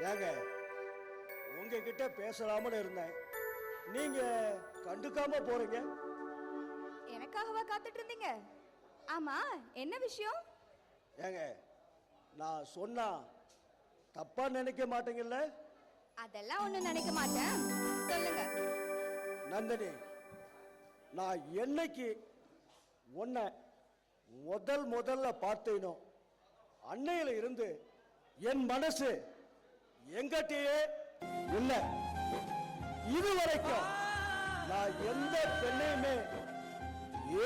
ஏங்க உங்ககிட்ட பேசலாமனு இருந்தேன், நீங்க கண்டுக்காம போறீங்க. எனக்காகவா காத்துட்டு இருந்தீங்க? ஆமா, என்ன விஷயம்? ஏங்க நான் சொன்னா தப்பா நினைக்க மாட்டீங்கல்ல? அதெல்லாம் ஒண்ணும் நினைக்க மாட்டேன், சொல்லுங்க. நந்தினி, நான் என்னைக்கு உன்னை முதல்ல பார்த்தேனோ அன்னையில இருந்து என் மனசு எங்கிட்டயே இல்லை. இதுவரைக்கும் நான் எந்த பெண்ணையுமே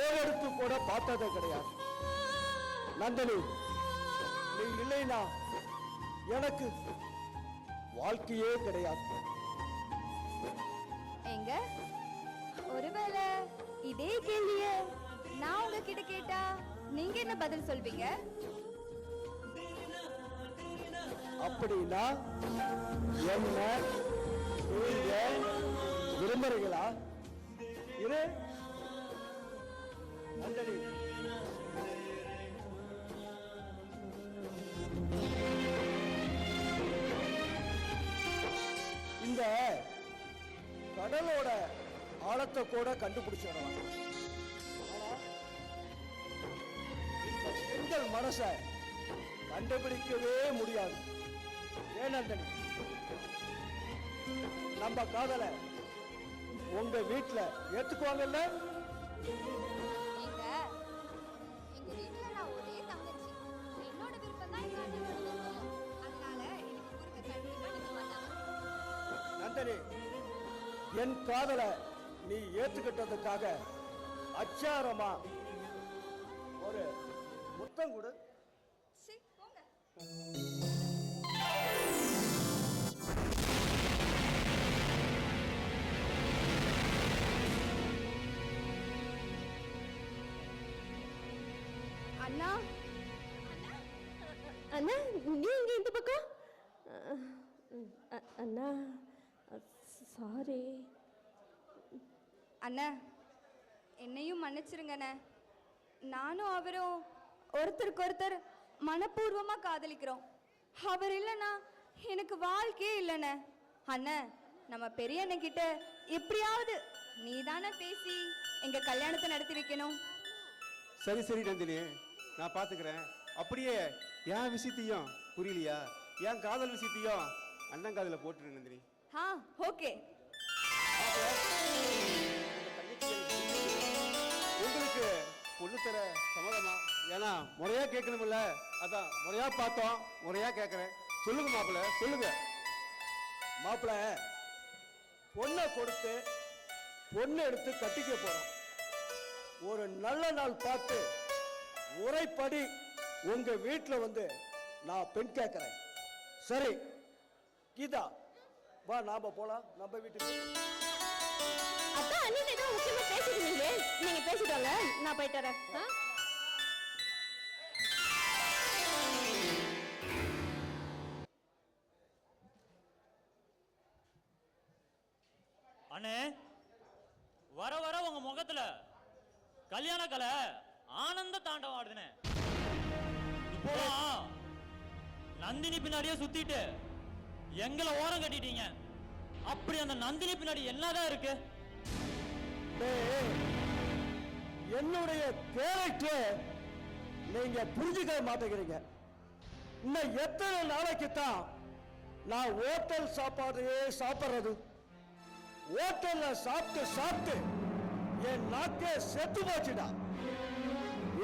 ஏவெடுத்து கூட பார்த்ததே கிடையாது. நந்தினி, நீ இல்லைனா எனக்கு வாழ்க்கையே கிடையாது. எங்க ஒருவேளை இதே கேள்விய நான் உங்ககிட்ட கேட்டா நீங்க என்ன பதில் சொல்வீங்க? அப்படின்னா என்ன நீங்க விரும்புறீங்களா? இரு நந்தினி, இந்த கடலோட ஆழத்தை கூட கண்டுபிடிச்சிடலாம். ஆனா இந்த பெண்கள் மனசை கண்டுபிடிக்கவே முடியாது. ஏன் நந்தினி, நம்ம காதலை உங்க வீட்டுல ஏத்துக்குவாங்கல்ல? எங்க வீட்டுல நான் ஒரே தங்கச்சி, என்னோட விருப்பம் தான் அதனால எனக்கு குறுக்க கண்டிப்பா நிக்க மாட்டாங்க. நந்தினி, என் காதலை நீ ஏத்துக்கிட்டதுக்காக அச்சாரமா ஒரு முத்தம் கொடு. சரி, போங்க. அண்ணா, அண்ணா நீங்க இந்த பக்கம். அண்ணா சாரி. அண்ணா என்னையும் மன்னிச்சிருங்கண்ணே. நானும் அவரும் ஒருத்தருக்கு ஒருத்தர் மனப்பூர்வமா காதலிக்கிறோம். அவர் இல்லைன்னா எனக்கு வாழ்க்கையே இல்லைண்ணே. அண்ணா, நம்ம பெரிய அண்ணன் கிட்ட எப்படியாவது நீ தானே பேசி எங்க கல்யாணத்தை நடத்தி வைக்கணும். சரி சரி நந்தினி, நான் பார்த்துக்கிறேன். அப்படியே என் விஷயத்தையும் புரியலையா, என் காதல் விஷயத்தையும் அண்ணன் காதல போட்டுரு நந்தினி. ஓகே. உங்களுக்கு பொண்ணு தர சம்மதமா? ஏன்னா முறையா கேட்கணும்ல, அதான் முறையா பார்த்தோம், முறையா கேட்கறேன். சொல்லுங்க மாப்பிள்ள, சொல்லுங்க. மாப்பிள்ள, பொண்ணை கொடுத்து பொண்ணு எடுத்து கட்டிக்க போறோம். ஒரு நல்ல நாள் பார்த்து முறைப்படி உங்க வீட்டுல வந்து நான் பெண் கேட்கிறேன். சரி கீதா, வா நாம போலாம் நம்ம வீட்டுக்கு. அதான் அண்ணன் ஏதோ முக்கியமா பேசிட்டீங்களே, நீங்க பேசிட்டோங்க, நான் போயிட்டு வரேன். அண்ணே, வர வர உங்க முகத்துல கல்யாண கலை ஆனந்த தாண்டவம் ஆடுதுனே. இப்போலாம் நந்தினி பின்னாடியே சுத்திட்டு எங்களை ஓரம் கட்டிட்டீங்க. அப்படி அந்த நந்தினி பின்னாடி என்னதான் இருக்கு? என்னுடைய கேரக்டர் நீங்க புரிஞ்சுக்க மாட்டேங்கிறீங்க. இன்னும் எத்தனை நாளைக்கு தான் நான் ஹோட்டல் சாப்பாடையே சாப்பிடுறது? ஹோட்டல்ல சாப்பிட்டு சாப்பிட்டு என் நாக்கே செத்து போச்சுடா.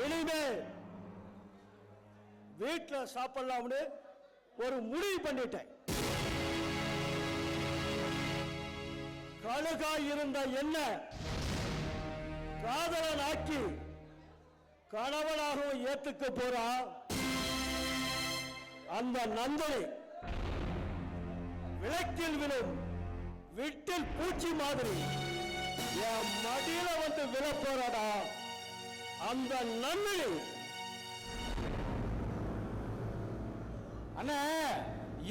இனிமே வீட்டுல சாப்பிடலாம்னு ஒரு முடிவு பண்ணிட்டேன். கழுகாய் இருந்த என்ன காதலன் ஆக்கி கணவனாகவும் ஏத்துக்க போறா அந்த நந்தினி விளக்கில் விழும் வீட்டில் பூச்சி மாதிரி என் மடியில வந்து விழ போறடா அந்த நந்தினி. அண்ணா,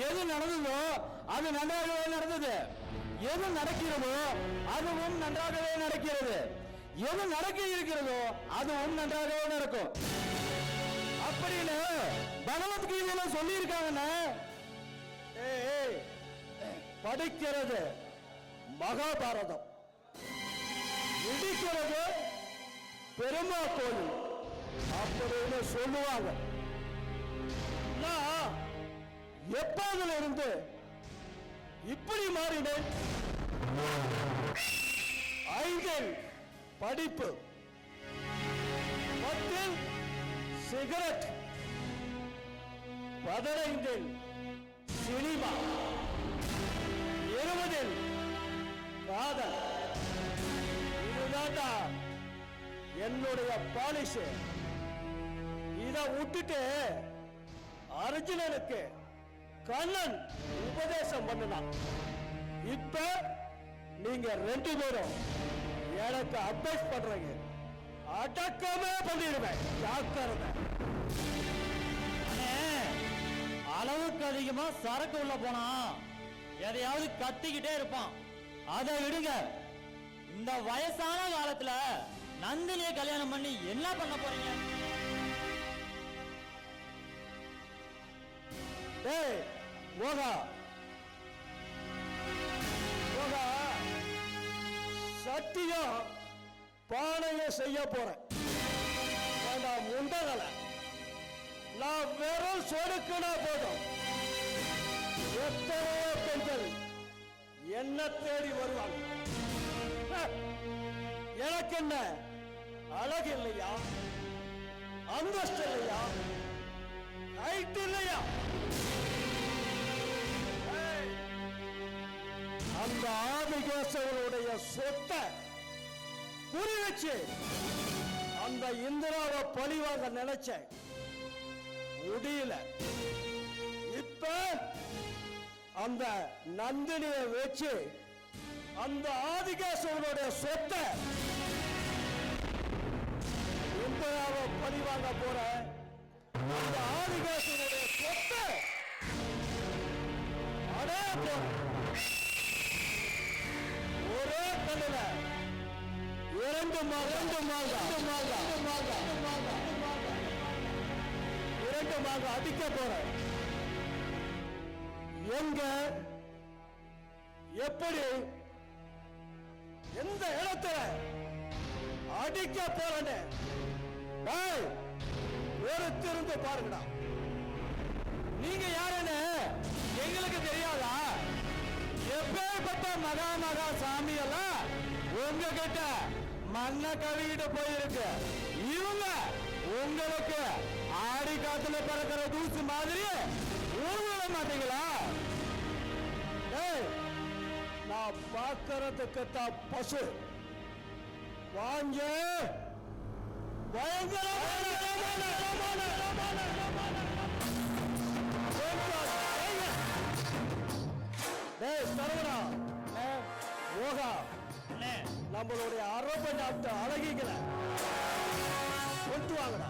எது நடந்ததோ அது நன்றாகவே நடந்தது, எது நடக்கிறதோ அதுவும் நன்றாகவே நடக்கிறது, எது நடக்க இருக்கிறதோ அதுவும் நன்றாகவே நடக்கும் அப்படின்னு பகவத்கீதையில சொல்லி இருக்காங்கண்ணே. ஏய், படிக்கிறது மகாபாரதம், இடிக்கிறது பெருமா கோயில் அப்படின்னு சொல்லுவாங்க. நான் எப்போதுல இருந்து இப்படி மாறினேன். 5 படிப்பு, 10 சிகரெட், 15 சினிமா, 20 காதல். இதுதான்டா என்னுடைய பாலிஷ். இத விட்டுட்டு அர்ஜுனனுக்கு கண்ணன் உபதேசம் பண்ணினான். இப்ப நீங்க 2 பேரும் எனக்கு அட்வைஸ் பண்றீங்க. அடக்கமே பண்ணிடுவேன், ஜாக்கிரதை. அண்ணே, அளவுக்கு அதிகமா சரக்கு உள்ள போனா எதையாவது கத்திக்கிட்டே இருப்பான். அதை விடுங்க. இந்த வயசான காலத்துல நந்தினியை கல்யாணம் பண்ணி என்ன பண்ண போறீங்க? டேய் மோகா, மோகா, சத்தியம் பானைய செய்ய போறேன். வேண்டாம் முண்டகளை, நான் வெறும் சொடுக்குனா போதும். எத்தனையோ பெண்கள் என்ன தேடி வருவாங்க. எனக்கு என்ன அழகு இல்லையா, அந்தஸ்து இல்லையா, ஹைட் இல்லையா? ஏய், அந்த ஆதிகேசவனுடைய சொத்தை குறி வச்சு அந்த இந்திராவை பழிவாங்க நினைச்சேன், முடியல. இப்ப அந்த நந்தினியை வச்சு அந்த ஆதிகேசவனுடைய சொத்தை இந்திராவை பழிவாங்க போற. அந்த ஆதிகேசவனுடைய சொத்தை அடைய போற. ஒரே கல்லுல 2 மாங்க அடிக்க போறேன். எங்க, எப்படி, எந்த இடத்துல அடிக்க போறேன்னு ஒரு திருந்து பாருங்கடா. நீங்க யாருன்னு எங்களுக்கு தெரியாதா? எப்பேற்பட்ட மகா சாமி எல்லாம் உங்ககிட்ட மண்ணை கழுவிட்டு போயிருக்கு. இவங்க உங்களுக்கு ஆடி காத்துல பறக்கிற தூசு மாதிரி ஊர்வல மாட்டீங்களா? நான் பார்க்கறதுக்கு தான் பசு. வாங்க, சரவணா, யோகா, அண்ணே, நம்மளுடைய அரபு நாட்டு அழகிகளை கொண்டு வாங்கடா.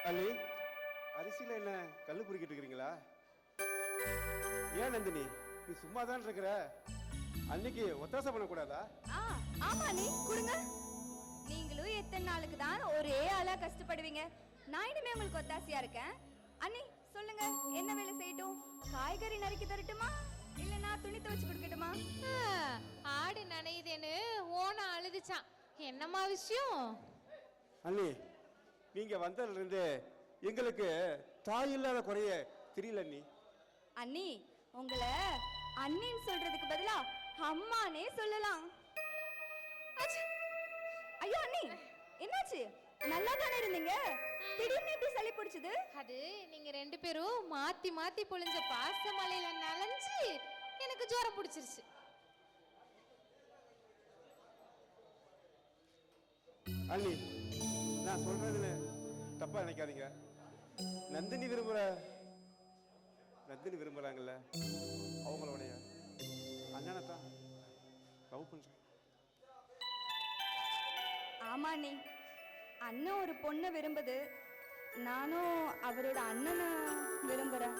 அலி, அரிசியில என்ன கல்லு பொறுக்கிட்டு இருக்கிறீங்களா? ஏன் நந்தினி, நீ சும்மா தான் இருக்கிற? அன்னைக்கு ஒத்தாசை பண்ணக்கூடாதா? ஆமா நீ கொடுங்க. நீங்களும் எத்தனை நாளுக்கு தான் ஒரே ஆளா கஷ்டப்படுவீங்க? நான் இனிமே உங்களுக்கு ஒத்தாசையா இருக்கேன். அண்ணி சொல்லுங்க, என்ன வேலை செய்யட்டும்? காய்கறி நறுக்கி தரட்டுமா, இல்ல நான் துணி துவைச்சு கொடுக்கட்டுமா? ஆடு நனையுதேன்னு ஓன அழுதுச்சான். என்னம்மா விஷயம்? அண்ணி, நீங்க வந்ததுல இருந்து எங்களுக்கு தாய் இல்லாத குறைய தெரியல அண்ணி. அண்ணி, உங்களை அண்ணின்னு சொல்றதுக்கு பதிலா அம்மானே சொல்லலாம். ஐயோ அண்ணி, என்னாச்சு? நல்லா தானே இருந்தீங்க, திடீர்னு இப்படி சளி பிடிச்சது? அது நீங்க ரெண்டு பேரும் மாத்தி மாத்தி பொழிஞ்ச பாச மலையில நனைஞ்சு எனக்கு ஜுரம் பிடிச்சிருச்சு. அண்ணி, நான் சொல்றதுல தப்பா நினைக்காதீங்க. நந்தினி விரும்புறாங்கல்ல, அவங்களுடைய அண்ணனை தான் லவ் பண்றேன். ஆமா நீ, அண்ணன் ஒரு பொண்ணை விரும்புது, நானும் அவரோட அண்ணனை விரும்புறேன்.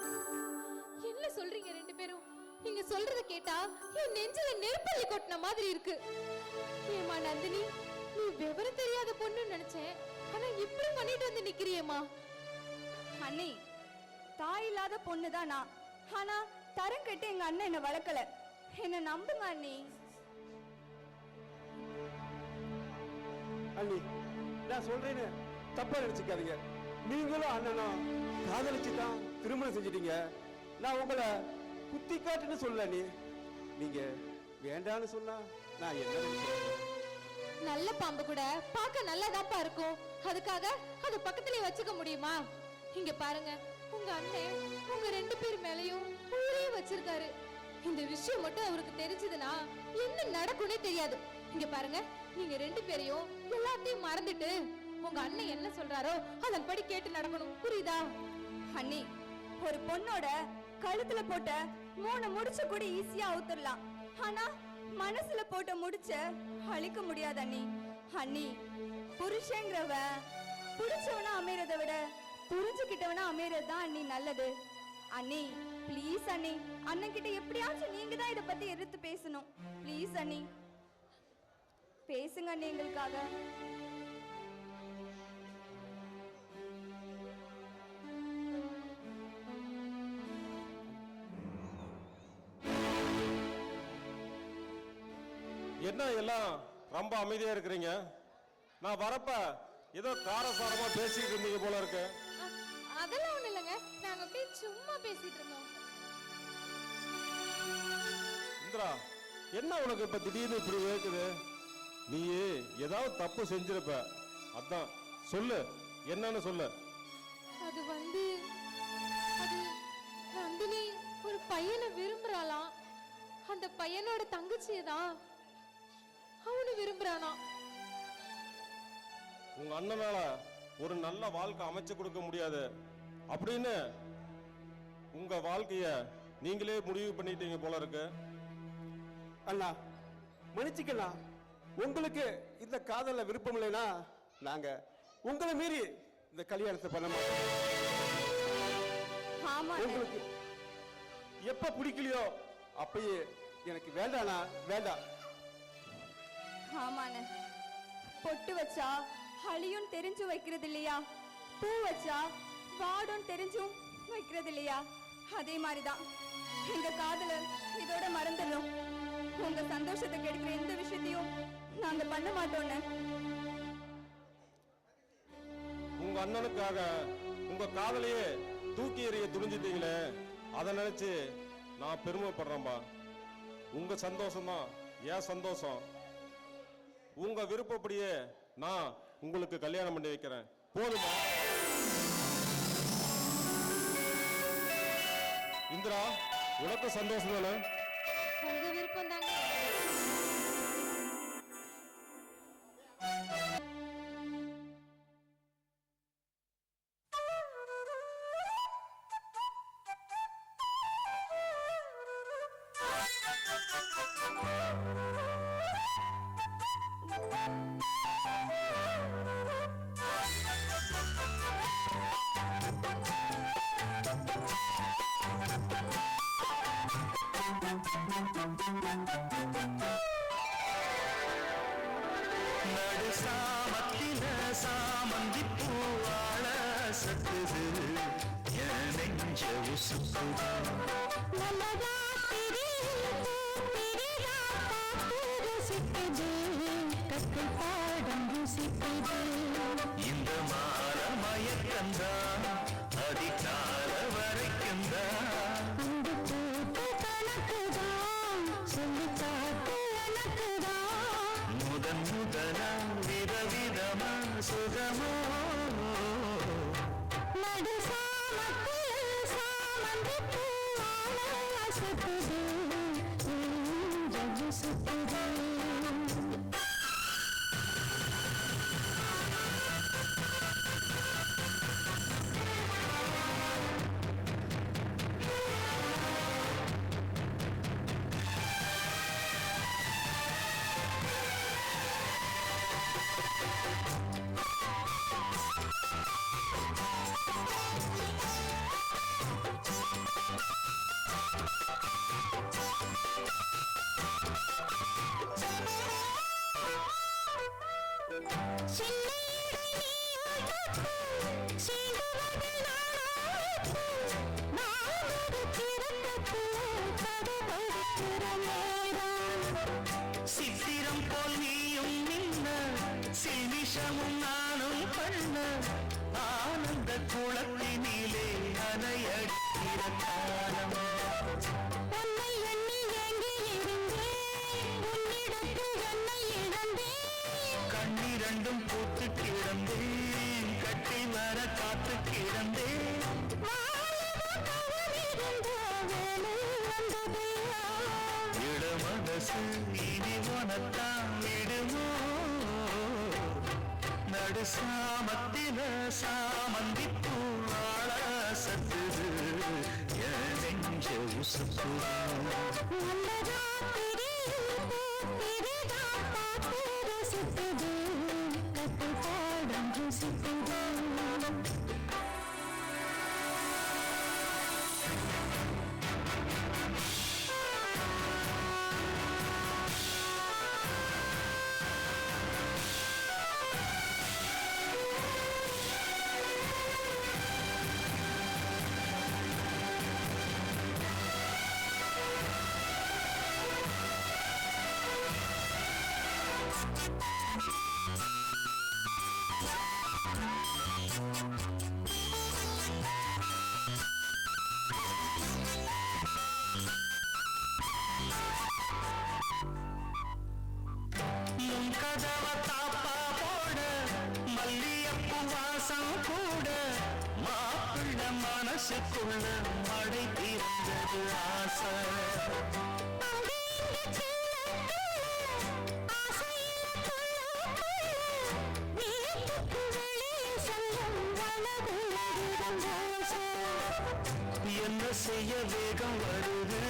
என்ன சொல்றீங்க ரெண்டு பேரும்? நீங்க சொல்றத கேட்டா என் நெஞ்சில நெருப்பள்ளி கொட்டின மாதிரி இருக்கு. ஏமா நந்தினி, நீ விவரம் தெரியாத பொண்ணுன்னு நினைச்சேன், ஆனா இப்படி பண்ணிட்டு வந்து நிக்கிறியேமா. அண்ணி, தாய் இல்லாத பொண்ணுதான் நான், ஆனா தரம் கெட்டு எங்க அண்ணன் என்ன வளர்க்கல. என்ன நம்புங்க அண்ணி. அண்ணி, நான் சொல்றேன்னு தப்பா நினைச்சுக்காதீங்க. நீங்களும் அண்ணனும் காதலிச்சு தான் திருமணம் செஞ்சிட்டீங்க. நான் உங்களை குத்தி காட்டுன்னு சொல்ல நீங்க வேண்டான்னு சொன்னா நான் என்ன சொல்றேன்? நல்ல பாம்பு கூட பார்க்க நல்லதாப்பா இருக்கும். அதுக்காக அது பக்கத்துலயே வச்சுக்க முடியுமா? இங்க பாருங்க, உங்க அண்ணன் உங்க 2 பேர் மேலயும் ஊரே வச்சிருக்காரு. இந்த விஷயம் மட்டும் அவருக்கு தெரிஞ்சதுன்னா என்ன நடக்கும்னே தெரியாது. இங்க பாருங்க, நீங்க 2 பேரையும் எல்லாத்தையும் மறந்துட்டு உங்க அண்ணன் என்ன சொல்றாரோ அதன்படி கேட்டு நடக்கணும். புரியுதா? அண்ணி, ஒரு பொண்ணோட கழுத்துல போட்ட 3 முடிச்ச கூட ஈஸியா அவுத்துடலாம். ஆனா மனசுல போட்ட முடிச்ச அழிக்க முடியாது அண்ணி. அண்ணி, புருஷங்கிறவன் புடிச்சவனா அமையறத விட புரிஞ்சுக்கிட்டவனா அமையறது தான் அண்ணி நல்லது. அண்ணி ப்ளீஸ் அண்ணி, அண்ணன் கிட்ட எப்படியாச்சும் நீங்க தான் இத பத்தி எடுத்து பேசணும். ப்ளீஸ் அண்ணி, பேசுங்க அண்ணி எங்களுக்காக. என்ன எல்லாம் ரொம்ப அமைதியா இருக்கிறீங்க? நான் வரப்ப ஏதோ காரசாரமா பேசிட்டு இருந்தீங்க போல இருக்கு. அதெல்லாம் ஒண்ணு இல்லைங்க, நாங்க அப்படியே சும்மா பேசிட்டு இருந்தோம். இந்திரா, என்ன உனக்கு இப்ப திடீர்னு இப்படி இருக்குது? நீ ஏதாவது தப்பு செஞ்சிருப்ப, அதான் சொல்லு, என்னன்னு சொல்லு. அது அது நந்தினி ஒரு பையனை விரும்புறாளாம். அந்த பையனோட தங்கச்சியை தான் அவனு விரும்புறானா. உங்க அண்ணனால ஒரு நல்ல வாழ்க்கை அமைச்சு கொடுக்க முடியாது அப்படின்னு உங்க வாழ்க்கைய நீங்களே முடிவு பண்ணிட்டீங்க போல இருக்கு. அண்ணா மன்னிச்சுக்கலாம், உங்களுக்கு இந்த காதல்ல விருப்பம் இல்லைன்னா நாங்க உங்களை மீறி இந்த கல்யாணத்தை பண்ண மாட்டோம். ஆமா அண்ணே. உங்களுக்கு எப்ப பிடிக்கலையோ அப்பயே எனக்கு வேண்டாண்ணா, வேண்டாம். ஆமாண்ணே, பொட்டு வச்சா ஹலியும் தெரிஞ்சு வைக்கிறது இல்லையா, பூ வச்சா வாடும் தெரிஞ்சும் வைக்கிறது இல்லையா, அதே மாதிரிதான் எங்க காதல இதோட மறந்துடுறோம். உங்க சந்தோஷத்தை கெடுக்கிற எந்த விஷயத்தையும் நாங்க பண்ண மாட்டோம்னு. உங்க அண்ணனுக்காக உங்க காதலையே தூக்கி எறிய துணிஞ்சிட்டீங்களே, அதை நினைச்சு நான் பெருமைப்படுறேன்பா. உங்க சந்தோஷம் தான் என் சந்தோஷம். உங்க விருப்பப்படியே நான் உங்களுக்கு கல்யாணம் பண்ணி வைக்கிறேன். போதுமா? இந்திரா, உனக்கு சந்தோஷம் தானே? உங்க விருப்பம் தாங்க. சாமத்தில சாமந்தி பூவாழ சத்துது என் நெஞ்ச உசுக்குது. இந்த மால மயக்கந்தான் அதிகால வரைக்குந்தான். முதன் முதலா விதவிதமா சுகமோ சித்திரம் போல் நீயும் நின்ன சினிஷமும் நானும் பண்ண ஆனந்த குளத்தினிலே அணையடிக்கிற காலம். காத்து கிடந்தே இட மனசு இனி உனத்தான் விடுமோ நடு சாமத்தில சாமந்தி பூவாள சத்துது என் நெஞ்ச உசுப்புது கதவ தாப்பா போட மல்லியப்பூ வாசம் கூட மாப்பிள்ள மனசுக்குள்ள மழை தீர்ந்தது ஆசை என்ன செய்ய வேகம் வருது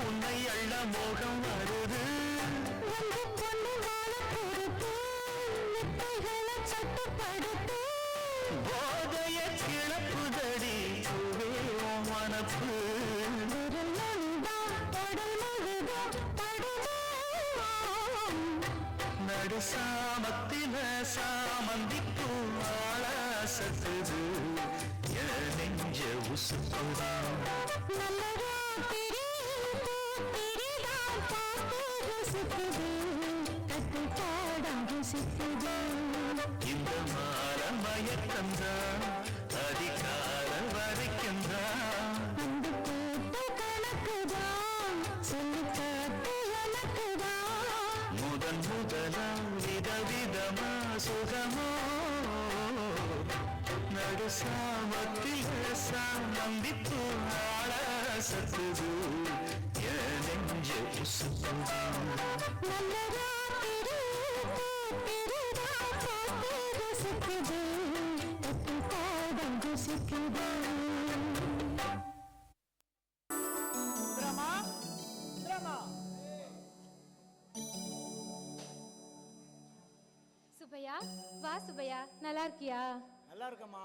உன்னை அள்ள மோகம் வருது போதைய கிளப்புதடி மனப்பு நடு சாமத்தில சாமந்திப்பு ஆள சத்துது என் நெஞ்ச உசுப்புதா இந்த மாற மயக்கந்தான் அதிகார வரைக்குந்தான் முதன் முதலாம் விதவிதமா சுகமோ நடு சாமத்தில் சாமந்திப்பு ஆள சத்துது என் நெஞ்ச உசுப்புதா சுபையா வா சுபையா நல்லா இருக்கியா? நல்லா இருக்கம்மா.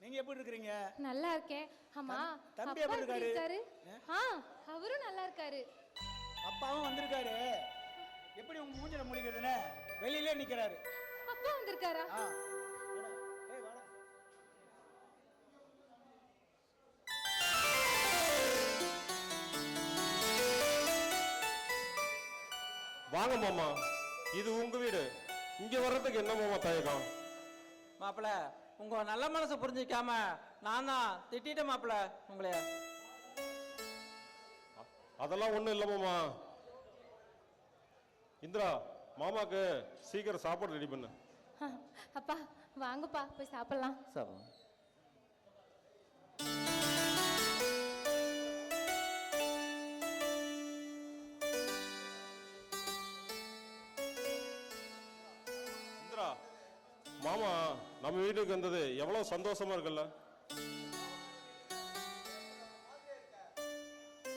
நீங்க எப்படி இருக்கீங்க? நல்லா இருக்கேன். அம்மா தம்பி எப்படி இருக்காரு? அவரும் நல்லா இருக்காரு. அப்பாவும் வந்திருக்காரு. எப்படி உங்க மூஞ்சில முழிக்கிறதுன்னு வெளியிலே நிக்கிறாரு. அப்பா வந்திருக்காரா? வாங்க மாமா, இது உங்க வீடு. இங்க வர்றதுக்கு என்ன மாமா தயக்கம்? மாப்பிள்ள, உங்க நல்ல மனசை புரிஞ்சிக்காம நான் தான் திட்டேன் மாப்பிள்ள உங்களை. அதெல்லாம் ஒண்ணும் இல்ல மாமா. இந்திரா, மாமாக்கு சீக்கிரம் சாப்பாடு ரெடி பண்ணு. அப்பா வாங்கப்பா போய் சாப்பிடலாம். இந்திரா, மாமா நம்ம வீட்டுக்கு வந்தது எவ்வளவு சந்தோஷமா இருக்குல்ல?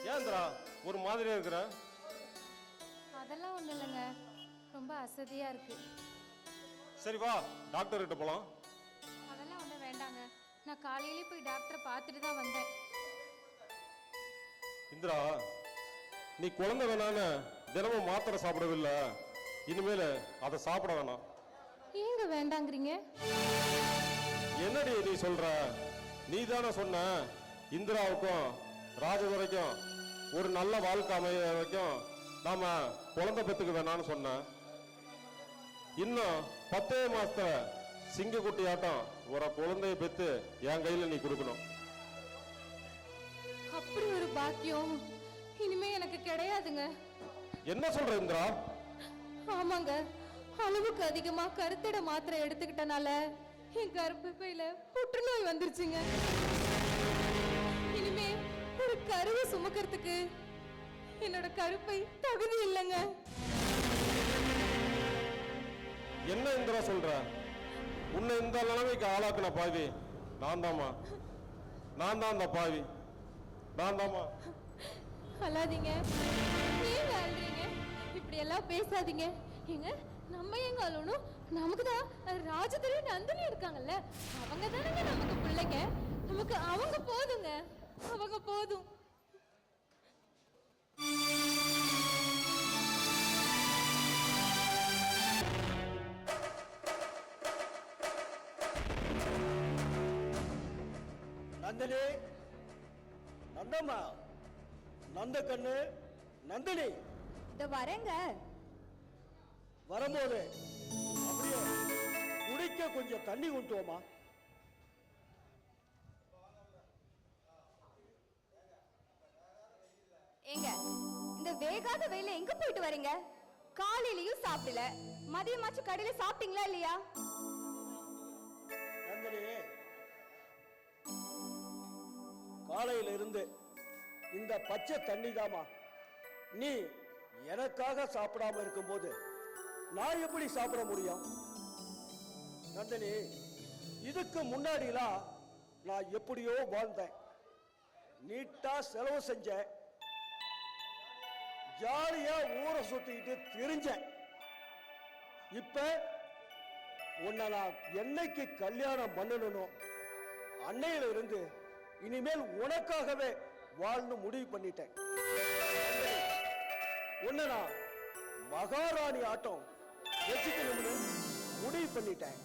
ஏன் இந்திரா ஒரு மாதிரியா இருக்கிற? அதெல்லாம் ஒண்ணு இல்லைங்க, ரொம்ப அசதியா இருக்கு. சரி வா, டாக்டர் கிட்ட போலாம். அதெல்லாம் ஒன்றும் வேண்டாங்க, நான் காலையிலே போய் டாக்டரை பார்த்துட்டு தான் வந்தேன். இந்திரா, நீ குழந்தை வேணான்னு தினமும் மாத்திரை சாப்பிடவில்லை, இனிமேல் அதை சாப்பிட வேணாம். ஏங்க வேண்டாங்கிறீங்க? என்னடி நீ சொல்ற? நீ தானே சொன்ன இந்திராவுக்கும் ராஜதுரைக்கும் ஒரு நல்ல வாழ்க்கை அமைய வரைக்கும் நாம குழந்தை பெத்துக்க வேணாம்னு சொன்ன. இன்னும் 10 மாசத்துல சிங்கக்குட்டி ஆட்டம் ஒரு குழந்தைய பெத்து என் கையில நீ கொடுக்கணும். அப்படி ஒரு பாக்கியம் இனிமே எனக்கு கிடையாதுங்க. என்ன சொல்ற இந்திரா? ஆமாங்க, அளவுக்கு அதிகமா கருத்தடை மாத்திரை எடுத்துக்கிட்டனால என் கர்ப்பப்பையில புற்றுநோய் வந்துருச்சுங்க. இனிமே ஒரு கருவை சுமக்கிறதுக்கு என்னோட கருப்பை தகுதி இல்லைங்க. என்ன இந்திரா சொல்ற? உன்னை இந்த நிலைமைக்கு ஆளாக்குன பாவி நான் தாமா. நான் தான் அந்த பாவி. நான் தாமா. அழாதீங்க. ஏங்க அழுறீங்க? இப்படி எல்லாம் பேசாதீங்க. ஏங்க நம்ம எங்க அழணும்? நமக்கு தான் ராஜதுரை நந்தினி இருக்காங்கல்ல, அவங்க தானங்க நமக்கு பிள்ளைங்க. நமக்கு அவங்க போதுங்க, அவங்க போதும். நந்தினி, நந்தம்மா, நந்தக்கண்ணு, நந்தினி இதோ வரேங்க. வரும்போது அப்படியே குடிக்க கொஞ்சம் தண்ணி கொண்டுவோமா? ஏங்க இந்த வேகாத வெயில எங்க போயிட்டு வரீங்க? காலையிலயும் சாப்பிடல, மதியமாச்சும் கடையில சாப்பிட்டீங்களா இல்லையா? நந்தினி, காலையில இருந்து இந்த பச்சை தண்ணி தாமா. நீ எனக்காக சாப்பிடாம இருக்கும்போது நான் எப்படி சாப்பிட முடியும்? நந்தினி, இதுக்கு முன்னாடிலாம் நான் எப்படியோ வாழ்ந்தேன், நீட்டா செலவு செஞ்சேன், ஜாலியா ஊரை சுத்திக்கிட்டு திரிஞ்சேன். இப்ப உன்னை நான் என்னைக்கு கல்யாணம் பண்ணணும் அன்னையில இருந்து இனிமேல் உனக்காகவே வாழ்ந்து முடிவு பண்ணிட்டேன். உன்னை நான் மகாராணி ஆட்டம் வச்சுக்கணும்னு முடிவு பண்ணிட்டேன்.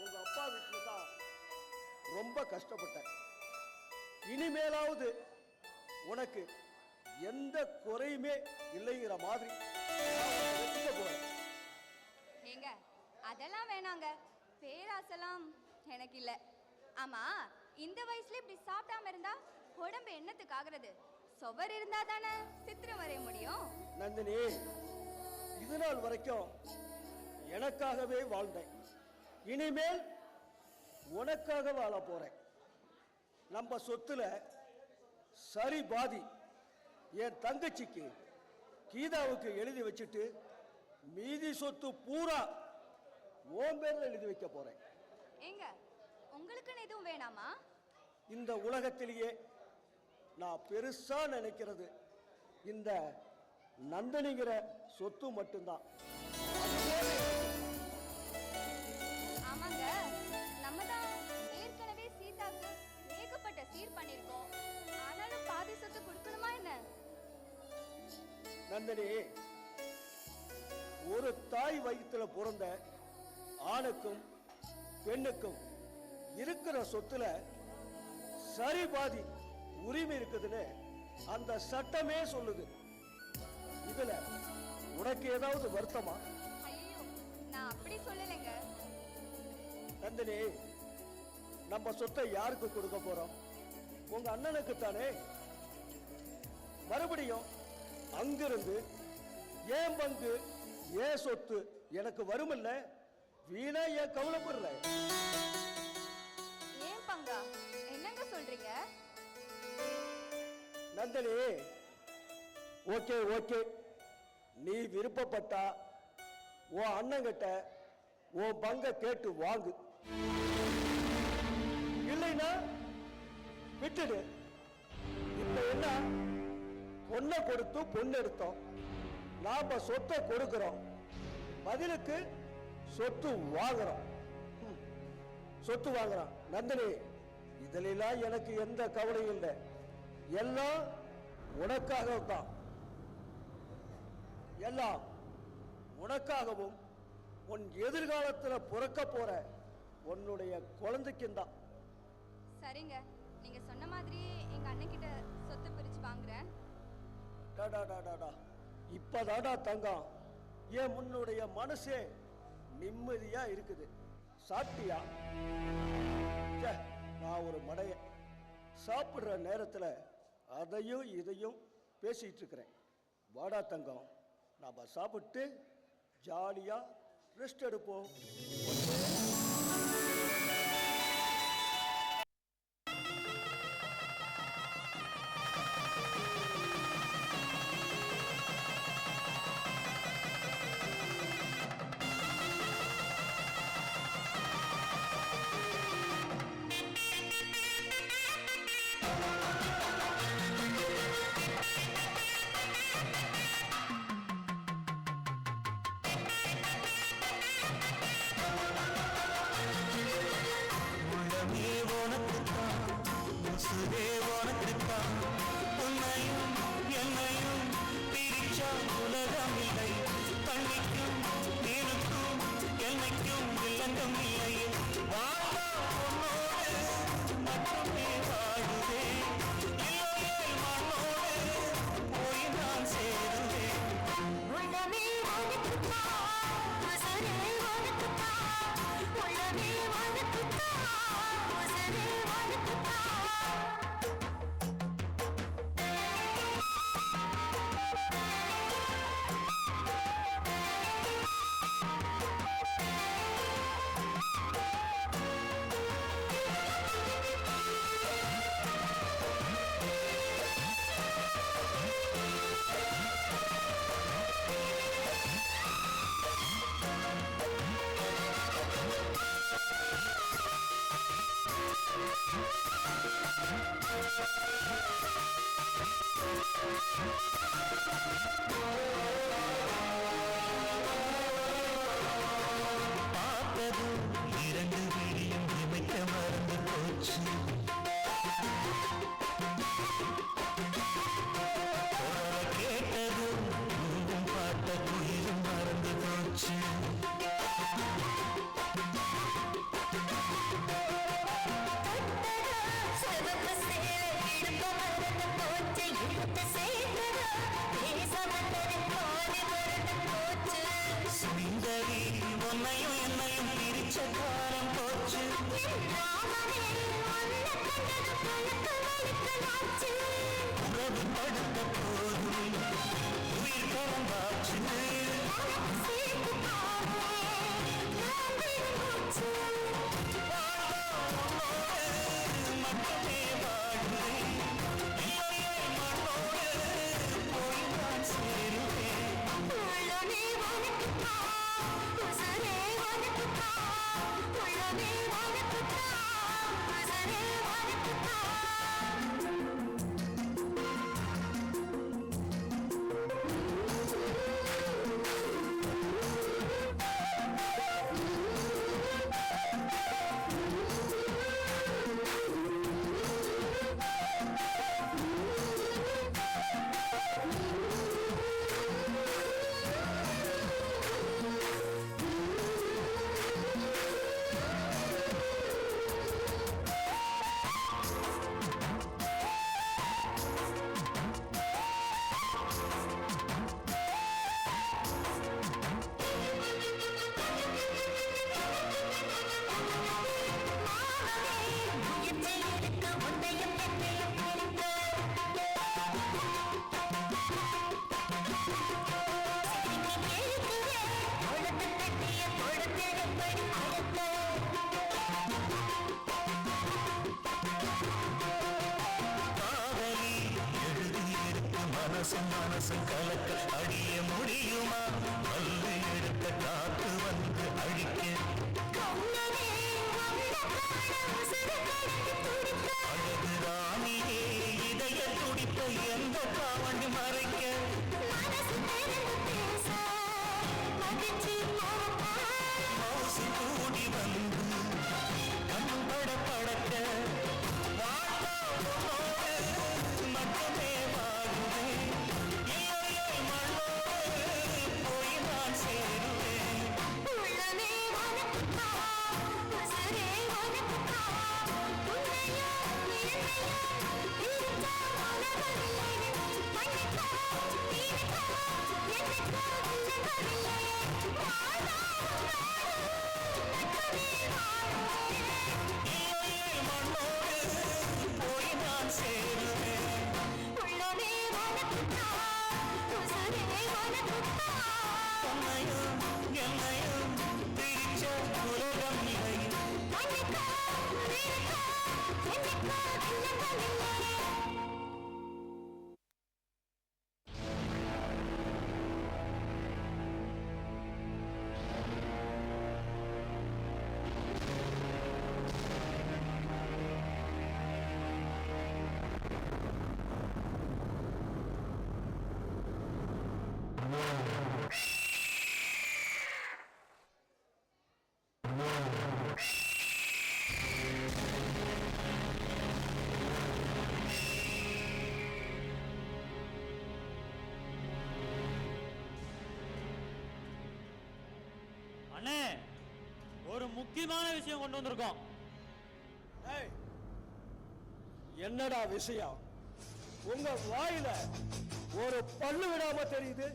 உங்க அப்பா வீட்டுல தான் ரொம்ப கஷ்டப்பட்டேன். இனிமேலாவது உனக்கு எந்த குறையுமே இல்லைங்கிற மாதிரி வச்சுக்க போறேன். ஏங்க அதெல்லாம் வேணாங்க, பேராசெல்லாம் எனக்கு இல்ல. ஆமா, இந்த வயசுல இப்படி சாப்பிடாம இருந்தா உடம்பு என்னத்துக்கு ஆகுறது? சுவர் இருந்தா தானே சித்திரம் வரைய முடியும். நந்தினி, இது நாள் வரைக்கும் எனக்காகவே வாழ்ந்தேன், இனிமேல் உனக்காக வாழ போறேன். நம்ம சொத்துல சரி பாதி என் தங்கச்சிக்கு கீதாவுக்கு எழுதி வச்சுட்டு மீதி சொத்து பூரா உன் பேர்ல எழுதி வைக்க போறேன். ஏங்க உங்களுக்குன்னு எதுவும் வேணாமா? இந்த உலகத்திலேயே நான் பெருசா நினைக்கிறது இந்த நந்தினிங்கிற சொத்து மட்டும்தான். ஆமாங்க, நம்ம தான் ஏற்கனவே சீதாக்கு ஏகப்பட்ட சீர் பண்ணிருக்கோம். ஆனாலும் பாதி சொத்து கொடுக்கணுமா என்ன? நந்தினி, ஒரு தாய் வயிற்றுல பிறந்த ஆணுக்கும் பெண்ணுக்கும் இருக்கிற சொத்துல சரி பாதி உரிமை இருக்குதுன்னு அந்த சட்டமே சொல்லுது. இதுல உனக்கு ஏதாவது வருத்தமா? ஐயோ, நான் அப்படி சொல்லலைங்க. நந்தினி, நம்ம சொத்தை யாருக்கு கொடுக்க போறோம்? உங்க அண்ணனுக்கு தானே. மறுபடியும் அங்கிருந்து ஏன் பங்கு ஏன் சொத்து எனக்கு வருமில்ல, வீணா ஏன் கவலைப்படுற? ஏன் பங்கா? என்னங்க சொல்றீங்க? நந்தினி, ஓகே ஓகே, நீ விருப்பப்பட்டா உன் அண்ணங்கிட்ட உன் பங்க கேட்டு வாங்கு, இல்லைன்னா விட்டுடு. இப்ப என்ன, பொண்ணை கொடுத்து பொண்ணு எடுத்தோம், நாம சொத்தை கொடுக்கிறோம், பதிலுக்கு சொத்து வாங்குறோம். சொத்து வாங்குறோம். நந்தினி, இதிலெல்லாம் எனக்கு எந்த கவலையும் இல்லை, எல்லாம் உனக்காக தான், எல்லாம் உனக்காகவும் உன் எதிர்காலத்தில் பிறக்க போற உன்னுடைய குழந்தைக்கும் தான். சரிங்க, நீங்க சொன்ன மாதிரி எங்க அண்ணன் கிட்ட சொத்து பிரிச்சு வாங்குறேன். இப்பதாடா தங்கம் என் முன்னுடைய மனசே நிம்மதியா இருக்குது. சாப்பிட்டியா? ச்சே, நான் ஒரு மடைய சாப்பிடுற நேரத்துல அதையும் இதையும் பேசிட்டு இருக்கிறேன். வாடா தங்கம், நாம சாப்பிட்டு ஜாலியாக ரெஸ்ட் எடுப்போம். உள்ளமே உனக்குத்தான், உசுரே உனக்குத்தான், உன்னையும் என்னையும் பிரிச்சா உலகம் இல்லை. தண்ணிக்கும் நீருக்கும் என்னைக்கும் வில்லங்கம் இல்லை. வாழ்வா உன்னோடு மட்டுமே வாழுவேன், இல்லையே மண்ணோடு போய் நான் சேருவேன். உள்ளமே உனக்குத்தான், உசுரே உனக்குத்தான், உள்ளமே உனக்குத்தான், உசுரே உனக்குத்தான். பார்த்ததும் இரண்டு விழியும் இமைக்க மறந்து போச்சு. குரலை கேட்டதும் உங்கும் பாட்ட குயிலும் மறந்து போச்சு. சிவப்பு சேலை இடுப்பு மறந்து போச்சு, இழுத்து சேர்த்தது பேச வந்தது பாதி மறந்து போச்சு. சுந்தரி உன்னையும் என்னையும் பிரிச்ச காலம் போச்சு. ராமனே உன்னை கண்டது பழுக்க வழுக்கலாச்சு. உறவு படுத்த போதும் உயிர் கலந்தாச்சு. உனக்கு சேர்த்து பாவே நான் விரும்புச்சு. மட்டுமே வாழ்வேன், இல்லையே மண்ணோடு போய் நான் சேருவேன். உள்ளமே உனக்குத்தான், உசுரே உனக்குத்தான், உள்ளமே உனக்குத்தான், உசுரே மனசும் கலக்க அடிய முடியுமா? பல்லு எடுத்த காத்து வந்து அழிக்க அழகு ராணியே இதய துடிப்ப எந்த காவண்டி மறைக்க மவுசு கூடி வந்து கண்பட படக்க வாழ்வா உன்னோடு மட்டுமே வாழுவேன், இல்லையே மண்ணோடு போய் நான் சேருவேன். உள்ளமே உனக்குத்தான், உசுரே உனக்குத்தான், உன்னையும் என்னையும் பிரிச்சா உலகமில்லை. மண்ணுக்கோ நீனுக்கோ என்னைக்கோ வில்லங்கமில்லை. வாழ்வா உன்னோடு மட்டுமே வாழுவேன், இல்லையே மண்ணோடு போய் நான் சேருவேன். உள்ளமே உனக்குத்தான், உசுரே உனக்குத்தான். உன்னையும் என்னையும் பிரிச்ச உலகம் இல்லையே. கண்ணுக்கா இருக்கா என்னக்கா இல்லங்களில்லை. அண்ணே, ஒரு முக்கியமான விஷயம் கொண்டு வந்திருக்கோம். ஏய், என்னடா விஷயம்? உங்க வாயில ஒரு பல்லு விடாம தெரியுது.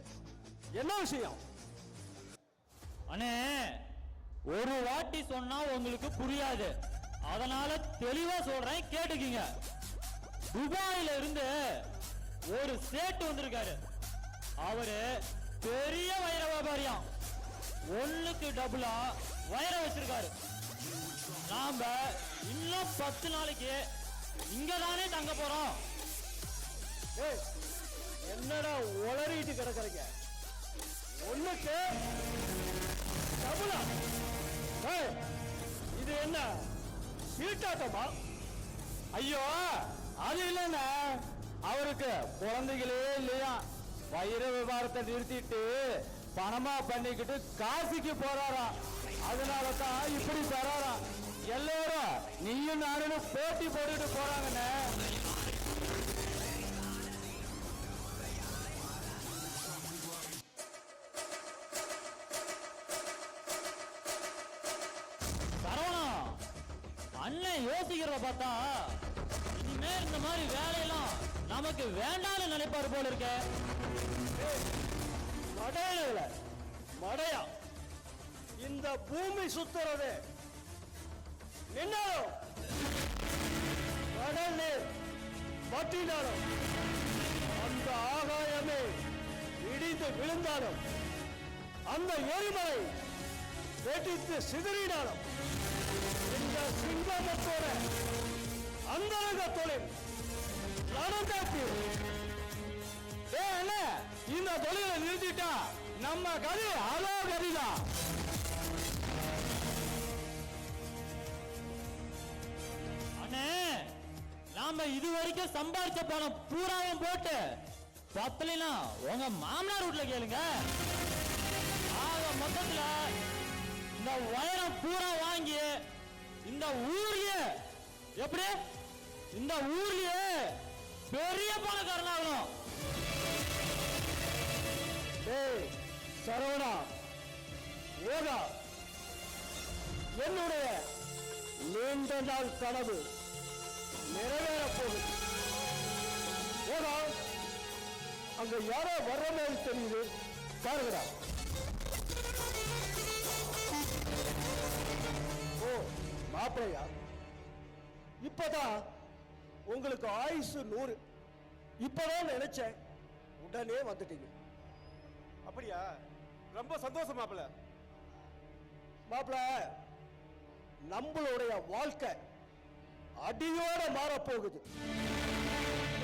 என்ன விஷயம்? அண்ணே, ஒரு வாட்டி சொன்னா உங்களுக்கு புரியாது, அதனால தெளிவா சொல்றேன், கேட்டுக்கீங்க. துபாயில இருந்து ஒரு சேட்டு வந்திருக்காரு. அவரு பெரிய வைர வியாபாரியாம். ஒண்ணுக்கு டபுளா வைரம் வச்சிருக்காரு. நாம இன்னும் 10 நாளைக்கு இங்கதானே தங்க போறோம். ஏய், என்னடா உளறிட்டு கிடக்குறீங்க? ஒண்ணுக்கு டபுளா? ஏய், இது என்ன சீட்டாட்டமா? ஐயோ, அது இல்லைங்க. அவருக்கு குழந்தைகளே இல்லையா. வைர வியாபாரத்தை நிறுத்திட்டு பணமா பண்ணிக்கிட்டு காசிக்கு போறாராம். அதனால தான் இப்படி தராராம். எல்லாரும் நீயும் நானும் போட்டி போட்டுட்டு போறாங்கன்னு. சரவணம், அண்ணன் யோசிக்கிறத பார்த்தா இனிமே இந்த மாதிரி வேலையெல்லாம் நமக்கு வேண்டாம்னு நினைப்பாரு போல இருக்க. மடையில மடையா? இந்த பூமி சுத்துறது நின்னாலும் கடல் நீர் வற்றினாலும் அந்த ஆகாயமே இடிந்து விழுந்தாலும் அந்த எரிமலை வெட்டித்து சிதறினாலும் இந்த சிங்கமத்தோட அந்தரங்க தொழில் நடந்தாச்சு. இந்த தொழிலை நிறுத்திட்டா நம்ம கதி அலோ கதிதான். அண்ணே, நாம இது வரைக்கும் சம்பாதிச்ச பணம் பூராவும் போட்டு பத்தலைனா உங்க மாமனார் வீட்டுல கேளுங்க. ஆக மொத்தத்துல இந்த வைரம் பூரா வாங்கி இந்த ஊர்லயே எப்படி இந்த ஊர்லயே பெரிய பணக்காரனாகணும். ஏய் சரவணா, யோகா, என்னுடைய நீண்ட நாள் கனவு நிறைவேறப் போகுது. யோகா, அங்க யாரோ வர்ற மாதிரி தெரியுது, பாருங்கடா. ஓ மாப்பிளையா, இப்பதான் உங்களுக்கு ஆயுசு 100. இப்பதான் நினைச்சேன், உடனே வந்துட்டீங்க. அப்படியா? ரொம்ப சந்தோஷம் மாப்பிள்ள. மாப்பிள, நம்மளுடைய வாழ்க்கை அடியோட மாறப்போகுது.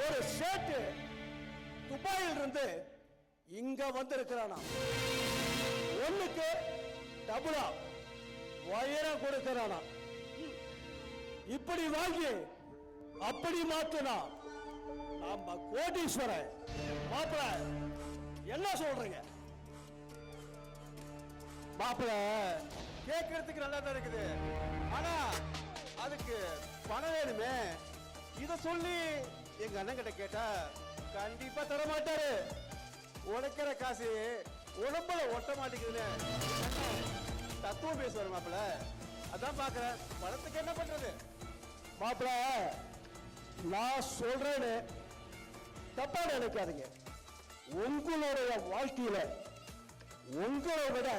ஒரு சேட்டு துபாயில் இருந்து இங்க வந்திருக்கிறானா. ஒண்ணுக்கு டபுளா வைரம் கொடுக்கிறானா. இப்படி வாங்கி அப்படி மாத்தினா நம்ம கோடீஸ்வரன். மாப்பிள, என்ன சொல்றீங்க? மாப்பிள்ள, கேட்கறதுக்கு நல்லா தான் இருக்குது, ஆனா அதுக்கு பணம் வேணுமே. இத சொல்லி எங்க அண்ணன் கிட்ட கேட்டா கண்டிப்பா தர மாட்டாரு. உழைக்கிற காசு உடம்புல ஒட்ட மாட்டேங்குதுன்னு தத்துவம் பேசுவாரு மாப்பிள்ள. அதான் பாக்குறேன், பணத்துக்கு என்ன பண்றது? மாப்பிள, நான் சொல்றேன்னு தப்பா நினைக்காதீங்க. உங்களுடைய வாழ்க்கையில உங்களை விட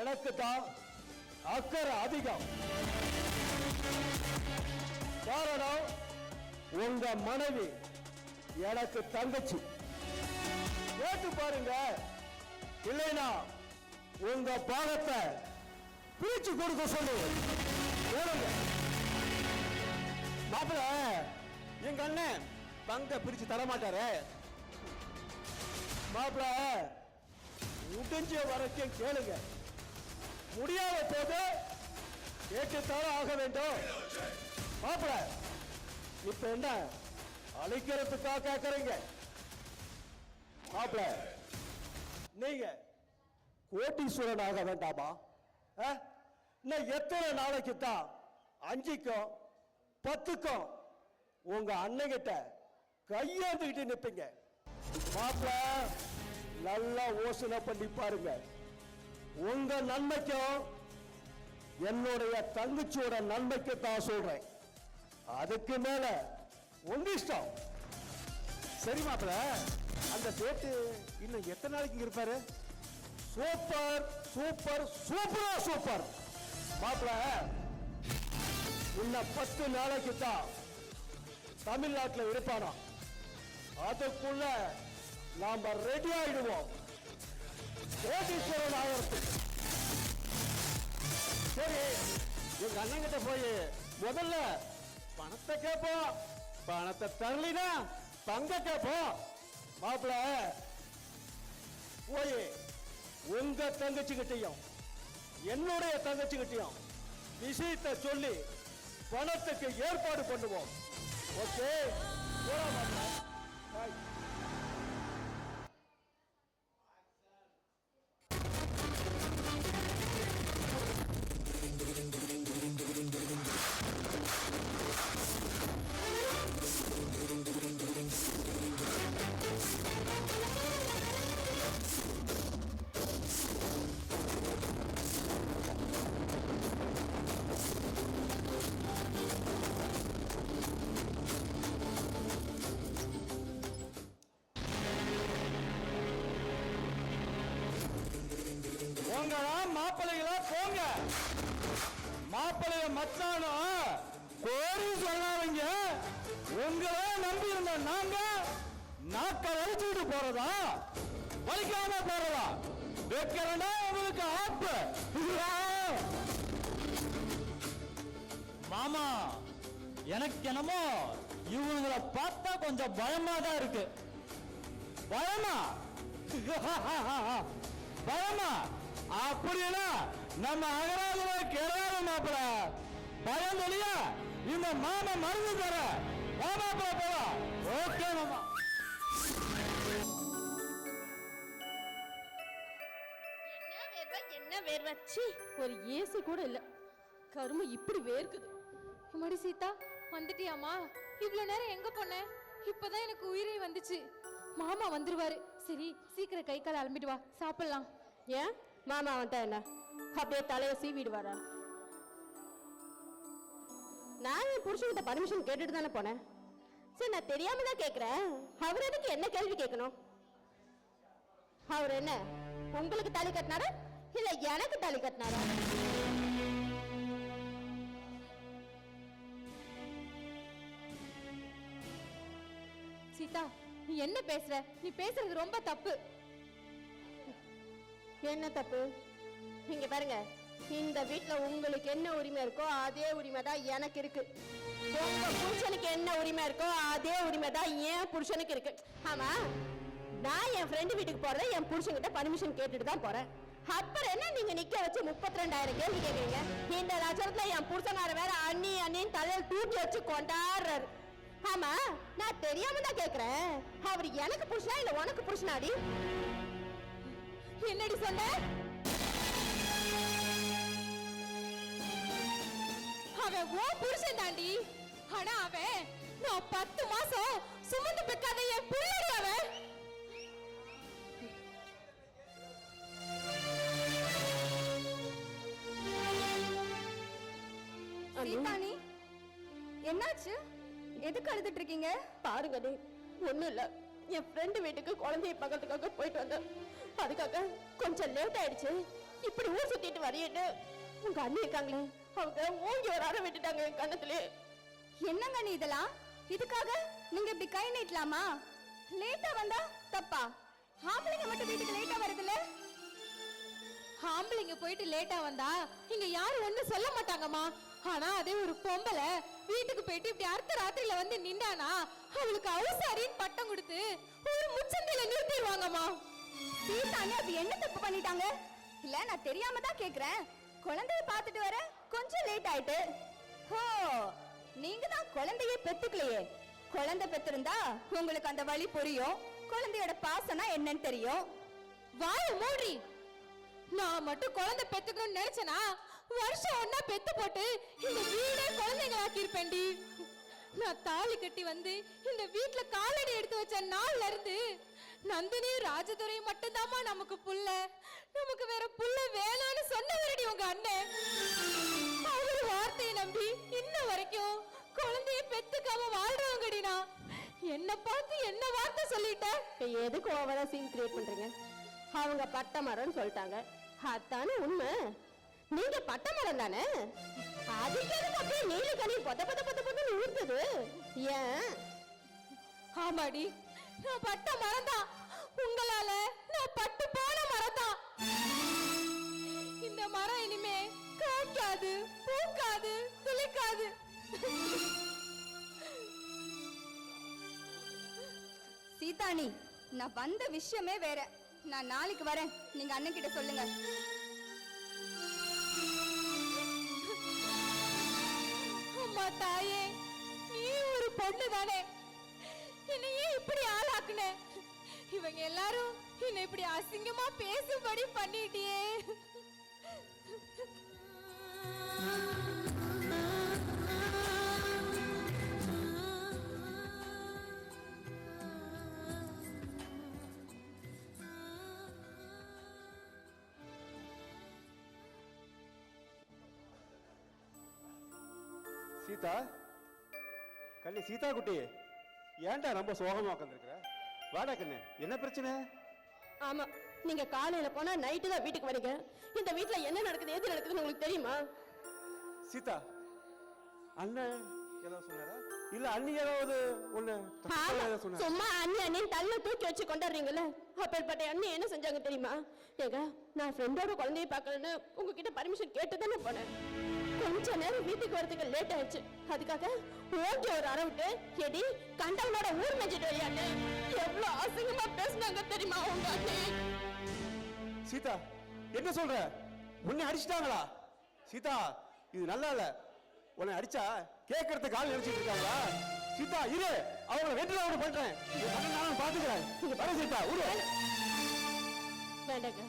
எனக்கு தான் அக்கறை அதிகம். காரணம், உங்க மனைவி எனக்கு தங்கச்சி. கேட்டு பாருங்க, இல்லைனா உங்க பாகத்தை பிரிச்சு கொடுக்க சொல்லு. கேளுங்க. மாப்பிள, எங்க அண்ணன் பங்க பிரிச்சு தர மாட்டாரு. மாப்பிள, முடிஞ்ச வரைக்கும் கேளுங்க. முடியாத போது கேட்டுத்தார ஆக வேண்டும். மாப்பிள, இப்ப என்ன அழைக்கிறதுக்காக கேட்கறீங்க? மாப்பிள, நீங்க கோட்டீஸ்வரன் ஆக வேண்டாமா? இன்னும் எத்தனை நாளைக்கு தான் 5க்கும் 10க்கும் உங்க அண்ணங்கிட்ட கையேந்துக்கிட்டு நிப்பீங்க? மாப்பிள, நல்லா யோசனை பண்ணி பாருங்க. உங்க நன்மைக்கும் என்னுடைய தங்கச்சியோட நன்மைக்கு தான் சொல்றேன். அதுக்கு மேல உங்க இஷ்டம். சரி மாப்பிள, அந்த சேட்டு இன்னும் எத்தனை நாளைக்கு இங்க இருப்பாரு? சூப்பர் சூப்பர் சூப்பரா சூப்பர். மாப்பிள, இன்னும் 10 நாளைக்கு தான் தமிழ்நாட்டில் இருப்பானா. அதுக்குள்ள நாம ரெடி ஆயிடுவோம் கோடீஸ்வரன் ஆகிறதுக்கு. சரி, எங்க அண்ணன் கிட்ட போய் முதல்ல பணத்தை கேட்போம். பணத்தை தரலினா பங்க கேட்போம். மாப்பிள, போய் உங்க தங்கச்சிகிட்டையும் என்னுடைய தங்கச்சிகிட்டையும் விஷயத்தை சொல்லி பணத்துக்கு ஏற்பாடு பண்ணுவோம். ஓகே, போலாம் மாப்பிள. பாய். போங்கடா மாப்பிள்ளைகளா, போங்க. மாப்பிள்ளைய மச்சானும் கோரி சொல்லாதீங்க. உங்களை நம்பி இருந்த நாங்க நாக்க வலிச்சுட்டு போறதா, வலிக்காம போறதா? வைக்கிறேன்னா உங்களுக்கு ஆப்பு. மாமா, எனக்கு என்னமோ இவங்களை பார்த்தா கொஞ்சம் பயமா தான் இருக்கு. பயமா? பயமா? அப்படின்னா நம்ம அகராதுல கேளாத மாப்பிள. பயம் இல்லையா? இந்த மாமா மருந்து தர. மாமா போலாம். ஓகே மாமா. என்ன வேர்வை, சீ, ஒரு ஏசி கூட இல்ல. கரும இப்படி வேர்க்குது. மடி சீதா, வந்துட்டியாமா? இவ்வளவு நேரம் எங்க போன? இப்பதான் எனக்கு உயிரே வந்துச்சு. மாமா வந்துருவாரு. சரி, சீக்கிரம் கை கால அலம்பிட்டு வா, சாப்பிடலாம். ஏன் மாமா வந்துட்டா என்ன அப்படியே தலையை சீவிடுவாரா? நான் என் புருஷன்கிட்ட பர்மிஷன் கேட்டுட்டு தானே போனேன். சரி, நான் தெரியாம தான் கேட்கிறேன். அவர் எதுக்கு என்ன கேள்வி கேட்கணும்? அவர் என்ன உங்களுக்கு தாலி கட்டினாரா இல்ல எனக்கு தாலி கட்டினாரா? சீதா, நீ என்ன பேசுற? நீ பேசுறது ரொம்ப தப்பு. என்ன தப்பு? இங்க பாருங்க, இந்த வீட்டுல உங்களுக்கு என்ன உரிமை இருக்கோ அதே உரிமை தான் எனக்கு இருக்கு. உங்க புருஷனுக்கு என்ன உரிமை இருக்கோ அதே உரிமை தான் என் புருஷனுக்கு இருக்கு. ஆமா, நான் என் ஃப்ரெண்டு வீட்டுக்கு போறத என் புருஷன்கிட்ட பர்மிஷன் கேட்டுட்டு தான் போறேன். அப்புறம் என்ன நீங்க நிக்க வச்சு 32,000 கேள்வி கேக்குறீங்க? இந்த லட்சத்துல என் புருஷனார வேற அண்ணி அண்ணின்னு தலையில தூக்கி வச்சு கொண்டாடுறாரு. ஆமா, நான் தெரியாம தான் கேக்குறேன். அவர் எனக்கு புருஷனா இல்ல உனக்கு புருஷனாடி? என்னடி சொன்ன? அவன் ஓ புருஷன் தாண்டி. ஆனா அவன் நான் 10 மாசம் சுமந்து பெக்காத என் பிள்ளை. அவன் சீதானி, என்னாச்சு? எதுக்கு அழுதுட்டு இருக்கீங்க? பாருங்க, ஒண்ணும் இல்ல. என் ஃப்ரெண்டு வீட்டுக்கு குழந்தைய பார்க்கறதுக்காக போயிட்டு வந்தேன். அதுக்காக கொஞ்சம் லேட் ஆயிடுச்சு. இப்படி ஊர் சுத்திட்டு வரையிட்டு உங்க அண்ணி இருக்காங்களே, அவங்க ஓங்கி ஒரு அறை விட்டுட்டாங்க என் கண்ணத்துலயே. என்னங்க நீ இதெல்லாம்? இதுக்காக நீங்க இப்படி கை நீட்டலாமா? லேட்டா வந்தா தப்பா? ஆம்பளைங்க மட்டும் வீட்டுக்கு லேட்டா வருதுல்ல? ஆம்பளைங்க போயிட்டு லேட்டா வந்தா இங்க யாரும் ஒண்ணும் சொல்ல மாட்டாங்கம்மா. ஆனா அதே ஒரு பொம்பளை வீட்டுக்கு போயிட்டு இப்படி அர்த்த ராத்திரியில வந்து நின்னானா அவளுக்கு அவசாரின்னு பட்டம் கொடுத்து ஒரு முச்சந்தையில நிறுத்திடுவாங்கம்மா. சீதானே அப்படி என்ன தப்பு பண்ணிட்டாங்க? இல்ல நான் தெரியாம தான் கேக்குறேன். குழந்தைய பார்த்துட்டு வர கொஞ்சம் லேட் ஆயிட்டு. ஓ, நீங்க தான் குழந்தையே பெத்துக்கலையே. குழந்தை பெத்திருந்தா உங்களுக்கு அந்த வழி புரியும், குழந்தையோட பாசனா என்னன்னு தெரியும். வாய மூடி. நான் மட்டும் குழந்தை பெத்துக்கணும்னு நினைச்சனா வருஷம் ஒன்னா பெத்து போட்டு இந்த வீடே குழந்தைங்களாக்கி இருப்பேன்டி. நான் தாலி கட்டி வந்து இந்த வீட்டுல காலடி எடுத்து வச்ச நாள்ல இருந்து நந்தினி ராஜதுரை மட்டும்தாம்மா நமக்கு புள்ள. நமக்கு வேற புள்ள வேணான்னு சொன்னவரடி உங்க அண்ணன். அவர் வார்த்தையை நம்பி இன்ன வரைக்கும் குழந்தைய பெத்துக்காம வாழ்றவங்கடினா. என்ன பார்த்து என்ன வார்த்தை சொல்லிட்ட? எதுக்கு ஓவரா சீன் கிரியேட் பண்றீங்க? அவங்க பட்ட மரம்னு சொல்லிட்டாங்க, அதானே உண்மை. நீங்க பட்ட மரம் தானே, அதுக்கு எதுக்கு அப்படியே நீலி கனி பொத்த பொத்த பொத்த பொத்தன்னு ஊத்துது? ஏன்? ஆமாடி, நான் பட்ட மரம் தான். உங்களால நான் பட்டு போன மரம் தான். இந்த மரம் இனிமே காய்க்காது, பூக்காது, துளிக்காது. சீதானி, நான் வந்த விஷயமே வேற. நான் நாளைக்கு வரேன், நீங்க அண்ணன் கிட்ட சொல்லுங்க. அம்மா தாயே, நீ ஒரு பொண்ணு தானே, என்னையே இப்படி ஆளாக்குன. இவங்க எல்லாரும் என்னை இப்படி அசிங்கமா பேசும்படி பண்ணிட்டியே. சீதா, கண்ணு சீதா குட்டி, ஏன்டா ரொம்ப சோகமா உட்காந்துருக்குற? வாடா கண்ணு, என்ன பிரச்சனை? ஆமா, நீங்க காலையில போனா நைட்டு தான் வீட்டுக்கு வரீங்க. இந்த வீட்டுல என்ன நடக்குது, எது நடக்குதுன்னு உங்களுக்கு தெரியுமா? சீதா, அண்ணன் ஏதாவது சொன்னாரா? இல்ல அண்ணி ஏதாவது ஒண்ணு சொன்னாரா? சும்மா அண்ணி அண்ணி தள்ள தூக்கி வச்சு கொண்டாடுறீங்கல்ல, அப்பேற்பட்ட அண்ணி என்ன செஞ்சாங்க தெரியுமா? ஏங்க, நான் ஃப்ரெண்டோட குழந்தைய பார்க்கணும்னு உங்ககிட்ட பர்மிஷன் கேட்டு தானே போனேன். கொஞ்ச நேரம் வீட்டுக்கு வரதுக்கு லேட் ஆயிடுச்சு. அதுக்காக ஓகே ஒரு அரவுட்டு எடி கண்டவனோட ஊர் மெஞ்சிட்டு வையாண்ணே. எவ்வளவு அசிங்கமா பேசுனாங்க தெரியுமா உங்க அண்ணே? சீதா, என்ன சொல்ற? உன்னை அடிச்சிட்டாங்களா? சீதா, இது நல்லா இல்ல. உன்னை அடிச்சா கேட்கறதுக்கு ஆள் நினைச்சிட்டு இருக்காங்களா? சீதா இரு, அவங்களை வெட்டில அவனை பண்றேன். நானும் பாத்துக்கிறேன். நீங்க வர சீதா, விடு. வேண்டாங்க,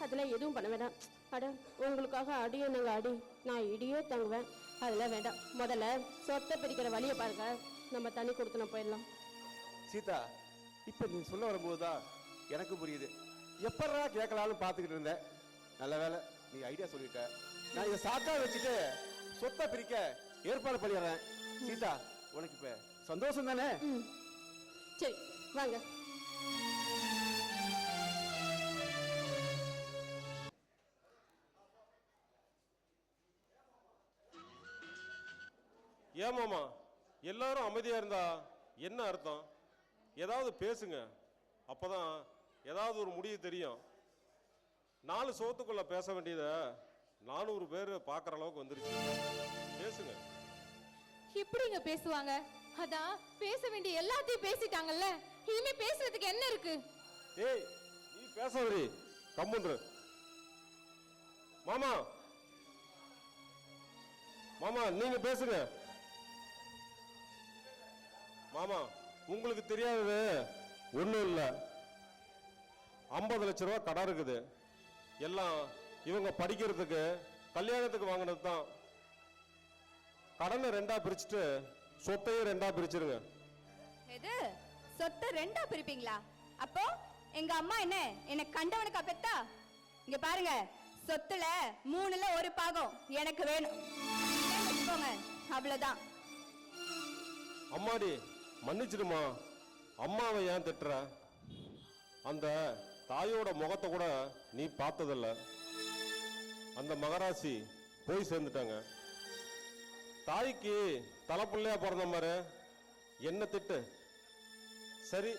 அதெல்லாம் எதுவும் பண்ண வேண்டாம். அட, உங்களுக்காக அடியே நாங்க அடி, நான் இடியே தங்குவேன். அதெல்லாம் வேண்டாம். முதல்ல சொத்தை பிரிக்கிற வழியை பாருங்க, நம்ம தண்ணி கொடுத்து நான் போயிடலாம். சீதா, இப்ப நீ சொல்ல வரும்போதுதான் எனக்கு புரியுது. எப்படா கேட்கலாம்னு பாத்துக்கிட்டு இருந்தேன். நல்ல வேலை நீ ஐடியா சொல்லிட்ட. நான் இதை சாக்கா வச்சுட்டு சொத்தை பிரிக்க ஏற்பாடு பண்ணிடுறேன். சீதா, உனக்கு இப்ப சந்தோஷம் தானே? சரி வாங்க. ஏமாமா எல்லாரும் அமைதியா இருந்தா என்ன அர்த்தம்? ஏதாவது பேசுங்க, அப்பதான் ஏதாவது ஒரு முடிவு தெரியும். 4 சோத்துக்குள்ள பேச வேண்டியத 400 பேர் பார்க்குற அளவுக்கு வந்துருச்சு. பேசுங்க. எப்படிங்க பேசுவாங்க? அதான் பேச வேண்டிய எல்லாத்தையும் பேசிட்டாங்கல்ல, இனிமே பேசுறதுக்கு என்ன இருக்கு? ஏய், நீ பேச வரி கம்முன்று. மாமா மாமா நீங்க பேசுங்க. மாமா, உங்களுக்கு தெரியாதது ஒண்ணும் இல்ல. 50 லட்ச ரூபா கடன் இருக்குது. எல்லாம் இவங்க படிக்கிறதுக்கு கல்யாணத்துக்கு வாங்கினது தான். கடனை 2ஆ பிரிச்சுட்டு சொத்தையும் 2ஆ பிரிச்சிருங்க. எது? சொத்தை 2ஆ பிரிப்பீங்களா? அப்போ எங்க அம்மா என்ன கண்டவனுக்கு அப்பத்தா? இங்க பாருங்க, சொத்துல 3ல 1 பாகம் எனக்கு வேணும். அவ்வளவுதான். அம்மாடி மன்னிச்சிடுமா, அம்மாவை ஏன் திட்டுற? அந்த தாயோட முகத்தை கூட நீ பார்த்ததில்ல. அந்த மகராசி போய் சேர்ந்துட்டாங்க. தாய்க்கு தலைப்பிள்ளையா பிறந்த மாதிரி என்ன திட்டு. சரி,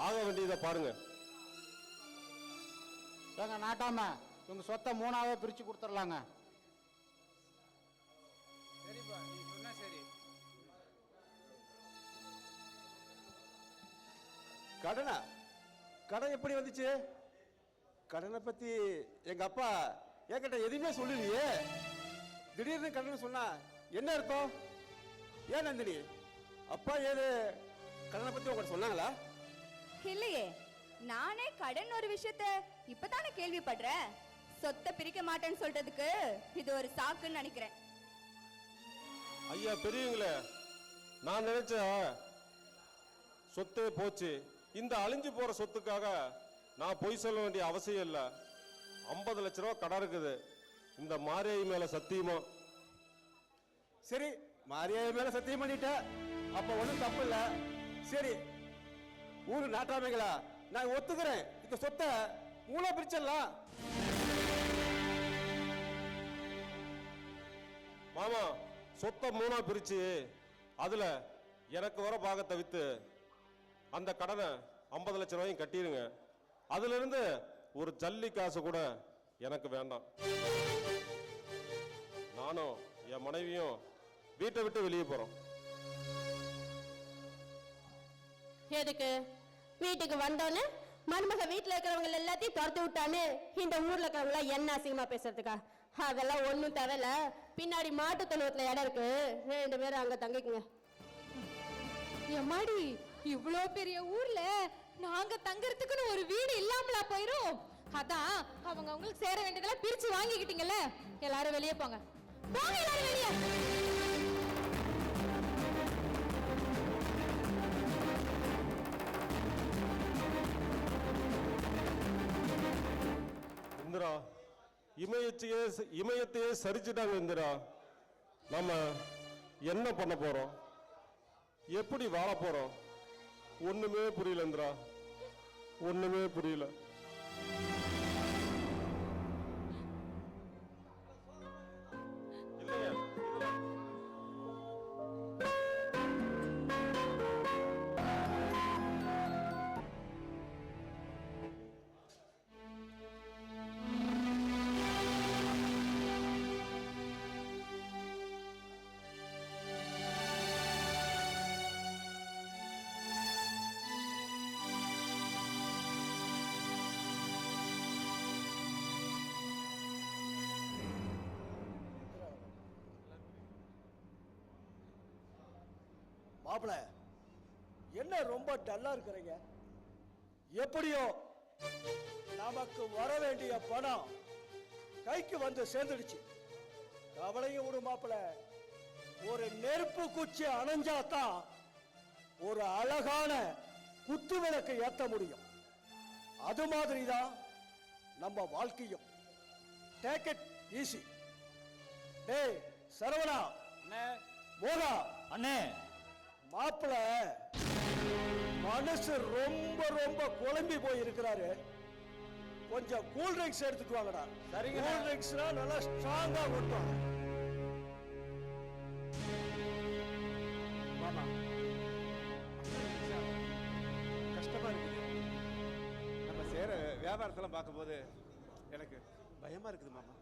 ஆக வேண்டியதை பாருங்க. ஏங்க நாட்டாம, இவங்க சொத்தை 3ஆவே பிரிச்சு கொடுத்துடலாங்க. சரிப்பா, நீ சொன்னா சரி. கடனா? கடன் எப்படி வந்துச்சு? கடனை பத்தி எங்க அப்பா என்கிட்ட எதுவுமே சொல்லலையே. திடீர்னு கடன் சொன்னா என்ன அர்த்தம்? ஏன் நந்தினி, அப்பா ஏது கடனை பத்தி உங்கள்கிட்ட சொன்னாங்களா? இல்லையே, நானே கடன் ஒரு விஷயத்த இப்பதானே கேள்விப்படுறேன். சொத்தை பிரிக்க மாட்டேன்னு சொல்றதுக்கு இது ஒரு சாக்குன்னு நினைக்கிறேன். ஐயா பெரியவங்களே, நான் நினைச்ச சொத்தே போச்சு. இந்த அழிஞ்சு போற சொத்துக்காக நான் பொய் சொல்ல வேண்டிய அவசியம் இல்லை. 50 லட்ச ரூபா கடன் இருக்குது. இந்த மாரியாயி மேல சத்தியமா. சரி, மாரியாய மேல சத்தியம் பண்ணிட்ட, அப்ப ஒண்ணும் தப்பு இல்ல. சரி, ஊரு நாட்டாமைகளா, நான் ஒத்துக்கிறேன், இந்த சொத்தை 3ஆ பிரிச்சிடலாம். மாமா, சொத்தை 3ஆ பிரிச்சு அதுல எனக்கு வர பாகத்தை வித்து அந்த கடனை 50 லட்ச ரூபாயும் கட்டிடுங்க. அதுல இருந்து ஒரு ஜல்லி காசு கூட எனக்கு வேண்டாம். நானும் என் மனைவியும் வீட்டை விட்டு வெளியே போறோம். எதுக்கு? வீட்டுக்கு வந்தோன்னு மருமக வீட்டுல இருக்கிறவங்க எல்லாத்தையும் துரத்து விட்டான்னு இந்த ஊர்ல இருக்கிறவங்க என்ன அசிங்கமா பேசுறதுக்கா? அதெல்லாம் ஒண்ணும் தேவையில்ல. பின்னாடி மாட்டு தொழுவத்துல இடம் இருக்கு, 2 பேரும் அங்க தங்கிக்குங்க. எம்மாடி, இவ்வளோ பெரிய ஊர்ல நாங்க தங்கறதுக்குன்னு ஒரு வீடு இல்லாமலா போயிரும்? அதான் அவங்க அவங்களுக்கு சேர வேண்டியதெல்லாம் பிரிச்சு வாங்கிக்கிட்டீங்கல்ல. எல்லாரும் வெளியே போங்க, போங்க எல்லாரும் வெளியே. இந்திரா, இமயத்தையே சரிச்சுட்டாங்க. இந்திரா, நம்ம என்ன பண்ண போறோம்? எப்படி வாழ போறோம்? ஒண்ணுமே புரியல இந்திரா, ஒண்ணுமே புரியல. இல்லையா? மாப்பிள, என்ன ரொம்ப டல்லா இருக்கிறீங்க? எப்படியோ நமக்கு வர வேண்டிய பணம் கைக்கு வந்து சேர்ந்துடுச்சு. கவலையும் விடு மாப்பிள, ஒரு நெருப்பு குச்சி அணைஞ்சாதான் ஒரு அழகான குத்து விளக்கு ஏத்த முடியும். அது மாதிரிதான் நம்ம வாழ்க்கையும். Take it easy. டேய் சரவணா, மோகா அண்ணே, மாப்பிள மனசு ரொம்ப ரொம்ப குழம்பி போய் இருக்கிறாரு. கொஞ்சம் கூல் ட்ரிங்க்ஸ் எடுத்துட்டு வாங்கடா. சரிங்க. கூல் ட்ரிங்க்ஸ்னா நல்லா ஸ்ட்ராங்கா கொட்டும். மாமா, கஷ்டமா இருக்குது. நம்ம செய்யற வியாபாரத்தெல்லாம் பார்க்கும்போது எனக்கு பயமா இருக்குது மாமா.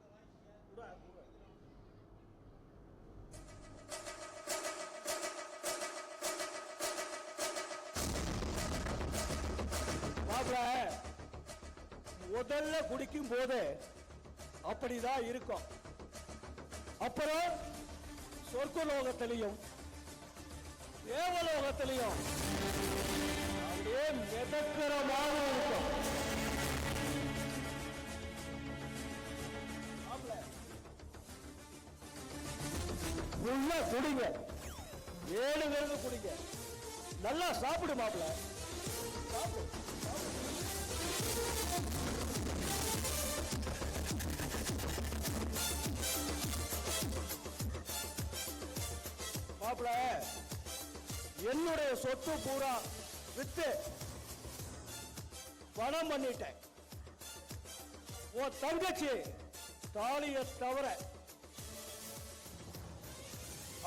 மாப்பிள, முதல்ல குடிக்கும் போது அப்படிதான் இருக்கும். அப்புறம் சொர்க்கலோகத்திலையும் தேவலோகத்திலையும் அப்படியே மிதக்கிற மாதிரி இருக்கும். மாப்பிள, உள்ள குடிங்க, 7 விரது குடிங்க, நல்லா சாப்பிடு மாப்பிள, சாப்பிடு. மாப்பிள, என்னுடைய சொத்து பூரா வித்து பணம் பண்ணிட்டேன். உன் தங்கச்சி தாலிய தவிர.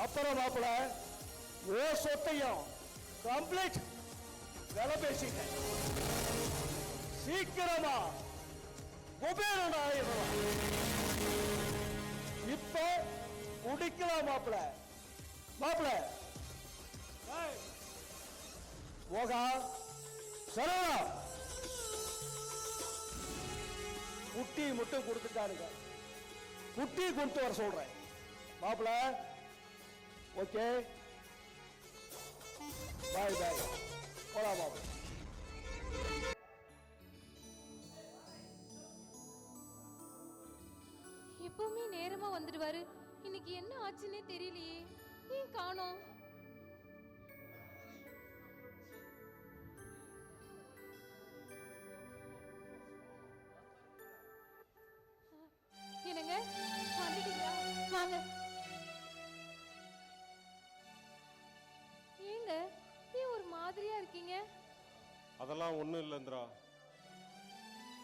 அப்புறம் மாப்பிள, ஓ சொத்தையும் கம்ப்ளீட் விலை பேசிட்டேன். சீக்கிரமா குபேரன் ஆயிடலாம். இப்ப குடிக்கலாம் மாப்பிள. மாப்பிள போகா சரவணா குட்டி மட்டும் கொடுத்துட்டாருங்க. குட்டி கொடுத்து வர சொல்றேன் மாப்பிள. ஓகே பாய் பாய். போலாம் மாப்பிள. எப்பவுமே நேரமா வந்துடுவாரு. இன்னைக்கு என்ன ஆச்சுன்னே தெரியலையே. ஏன் காணோம்? என்னங்க வந்துட்டீங்களா? வாங்க. ஏங்க ஏன் ஒரு மாதிரியா இருக்கீங்க? அதெல்லாம் ஒண்ணும் இல்லை இந்திரா.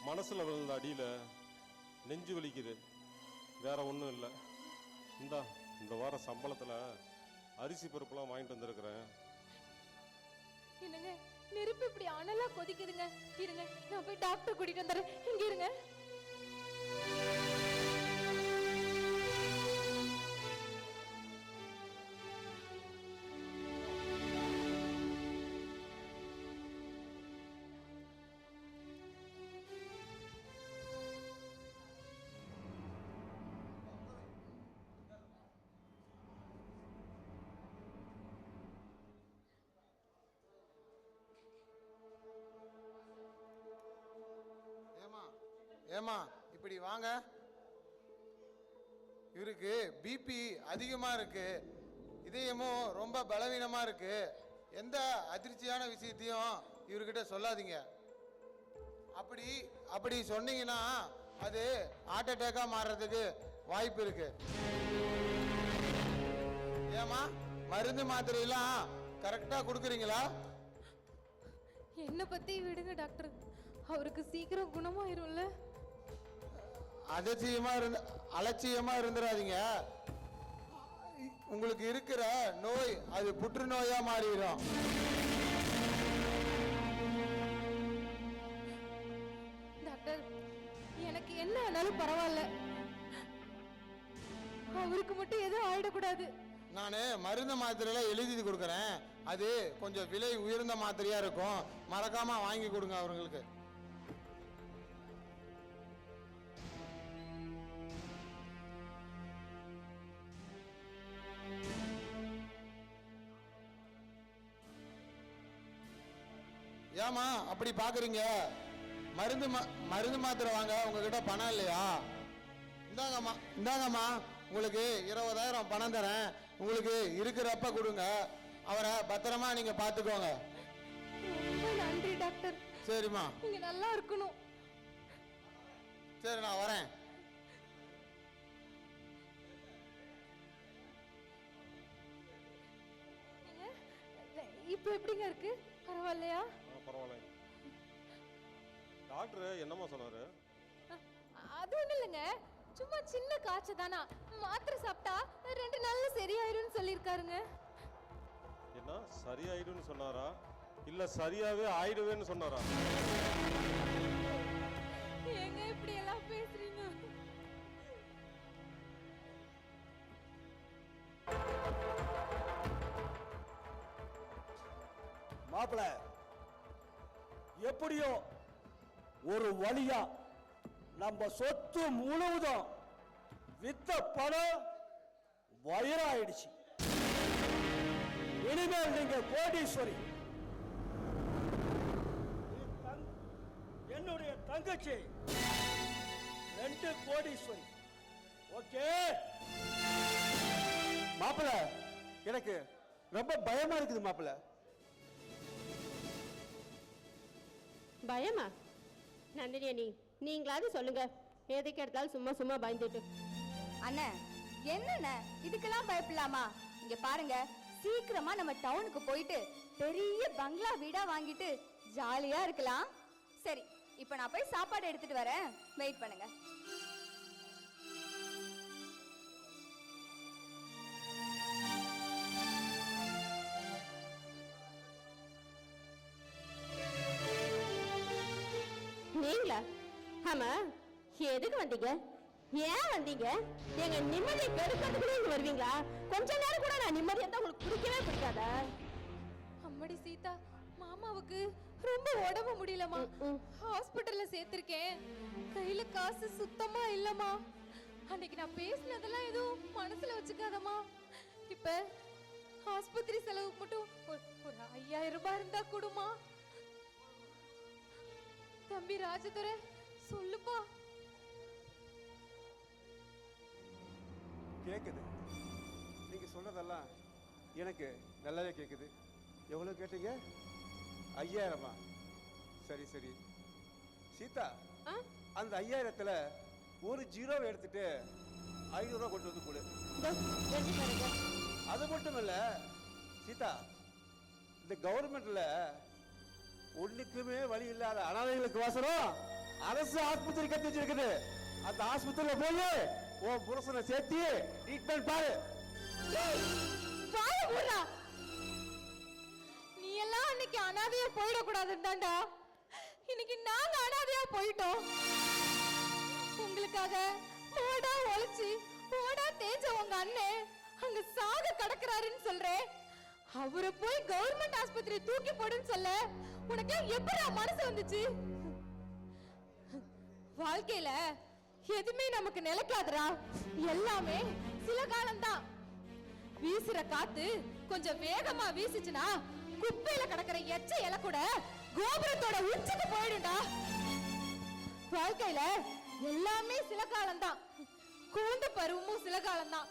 மனசுல விழுந்த அடியில நெஞ்சு வலிக்குது, வேற ஒண்ணும் இல்லை. இந்த வார சம்பளத்துல அரிசி பருப்புலாம் வாங்கிட்டு வந்திருக்கிறேன். என்னங்க நெருப்பு இப்படி அனலா கொதிக்குதுங்க. இருங்க நான் போய் டாக்டர் கூட்டிட்டு வந்துறேன். இங்க இருங்க. ஏமா இப்படி வாங்க. இவருக்கு பிபி அதிகமா இருக்கு, இதயமும் ரொம்ப பலவீனமா இருக்கு. எந்த அதிர்ச்சியான விஷயத்தையும் இவர்கிட்ட சொல்லாதீங்க. அப்படி சொன்னீங்கன்னா அது ஹார்ட் அட்டாக்கா மாறுறதுக்கு வாய்ப்பு இருக்கு. ஏமா மருந்து மாத்திரை எல்லாம் கரெக்டா கொடுக்குறீங்களா? என்ன பத்தி விடுங்க டாக்டர். அவருக்கு சீக்கிரம் குணமாயிரும்ல. அலட்சியமா இருந்துடாதீங்க. உங்களுக்கு இருக்கிற நோய் அது புற்றுநோயா மாறிடும். டாக்டர் எனக்கு என்ன ஆனாலும் பரவாயில்ல, அவருக்கு மட்டும் எதுவும் ஆயிடக்கூடாது. நான் மருந்து மாத்திரையில எழுதி கொடுக்குறேன். அது கொஞ்சம் விலை உயர்ந்த மாத்திரையா இருக்கும், மறக்காம வாங்கி கொடுங்க அவங்களுக்கு. ஏமா அப்படி பாக்குறீங்க? மருந்து மாத்திரை வாங்க உங்ககிட்ட பணம் இல்லையா? இந்தாங்கம்மா உங்களுக்கு 20,000 பணம் தரேன். உங்களுக்கு இருக்கிறப்ப கொடுங்க. அவரை பத்திரமா நீங்க பாத்துக்கோங்க. நன்றி டாக்டர். சரிம்மா, நீங்க நல்லா இருக்கணும். சரி நான் வரேன். இப்ப எப்படிங்க இருக்கு? பரவாயில்லையா? பரவாயில்ல. டாக்டர் என்னம்மா சொன்னாரு? அது ஒண்ணு இல்லைங்க, சும்மா சின்ன காய்ச்சல் தானா, மாத்திரை சாப்பிட்டா 2 நாள்ல சரியாயிரும்னு சொல்லியிருக்காருங்க. என்ன சரியாயிடும்னு சொன்னாரா இல்ல சரியாவே ஆயிடுவேன்னு சொன்னாரா? ஏங்க இப்படி எல்லாம் பேசுறீங்க? மாப்பிள எப்படியோ ஒரு வழியா நம்ம சொத்து முழுவதும் வித்த பணம் வயிறாயிடுச்சு. இனிமேல் நீங்க கோடீஸ்வரி. என்னுடைய தங்கச்சி 2 கோடீஸ்வரி. ஓகே மாப்பிள, எனக்கு ரொம்ப பயமா இருக்குது மாப்பிள. பயமா? நந்தினி நீங்களாவது சொல்லுங்க, எதுக்கு எடுத்தாலும் சும்மா சும்மா பயந்துட்டு. அண்ணே என்னண்ணே இதுக்கெல்லாம் பயப்படலாமா? இங்க பாருங்க, சீக்கிரமா நம்ம டவுனுக்கு போயிட்டு பெரிய பங்களா வீடா வாங்கிட்டு ஜாலியா இருக்கலாம். சரி, இப்ப நான் போய் சாப்பாடு எடுத்துட்டு வரேன், வெயிட் பண்ணுங்க. நீங்களா? ஆமா, எதுக்கு வந்தீங்க? ஏன் வந்தீங்க? எங்க நிம்மதியை கெடுக்கிறதுக்குள்ளே இங்க வருவீங்களா? கொஞ்ச நேரம் கூட நான் நிம்மதியா இருந்தா உங்களுக்கு பிடிக்கவே பிடிக்காதா? அம்மடி சீதா, மாமாவுக்கு ரொம்ப உடம்பு முடியலமா. ஹாஸ்பிடல்ல சேர்த்திருக்கேன். கையில காசு சுத்தமா இல்லம்மா. அன்னைக்கு நான் பேசினதெல்லாம் எதுவும் மனசுல வச்சுக்காதம்மா. இப்ப ஆஸ்பத்திரி செலவுக்கு மட்டும் ஒரு 5000 ரூபாய் இருந்தா கொடுமா. தம்பி ராஜதுரை, சொல்லுப்பா. கேக்குது, நீங்க சொல்றதெல்லாம் எனக்கு நல்லாவே கேக்குது. எவ்வளவு கேட்டீங்க? 5000-ஆ? சரி சரி சீதா, அந்த 5000-த்துல ஒரு ஜீரோவை எடுத்துட்டு 500 ரூபா கொண்டு வந்து கொடு. அது மட்டும் இல்ல சீதா, இந்த கவர்மெண்ட்ல ஒண்ணுக்குமே வழி இல்லாத அனாதைகளுக்கு வாசனம் அரசு ஆஸ்பத்திரி கட்டி வச்சிருக்குது. அந்த ஆஸ்பத்திரியில போய் உன் புருஷனை சேர்த்து ட்ரீட்மெண்ட் பாரு. நீ எல்லாம் அன்னைக்கு அனாதையா போயிடக்கூடாதுதான்டா. இன்னைக்கு நாங்க அனாதையா போயிட்டோம். உங்களுக்காக ஓடா ஒழிச்சு ஓடா தேஞ்ச உங்க அண்ணன் அங்க சாக கடக்குறாருன்னு சொல்றேன். அவரை போய் கவர்மெண்ட் ஆஸ்பத்திரி தூக்கி போடுன்னு சொல்ல உனக்கு எப்படி மனசு வந்துச்சு? வாழ்க்கையில எதுவுமே நமக்கு நிலைக்காதுடா. எல்லாமே சில காலம்தான். வீசுற காத்து கொஞ்சம் வேகமா வீசுச்சுன்னா குப்பையில கிடக்கிற எச்ச இலை கூட கோபுரத்தோட உச்சிக்கு போயிடும்டா. வாழ்க்கையில எல்லாமே சில காலம்தான். குழந்தை பருவமும் சில காலம்தான்.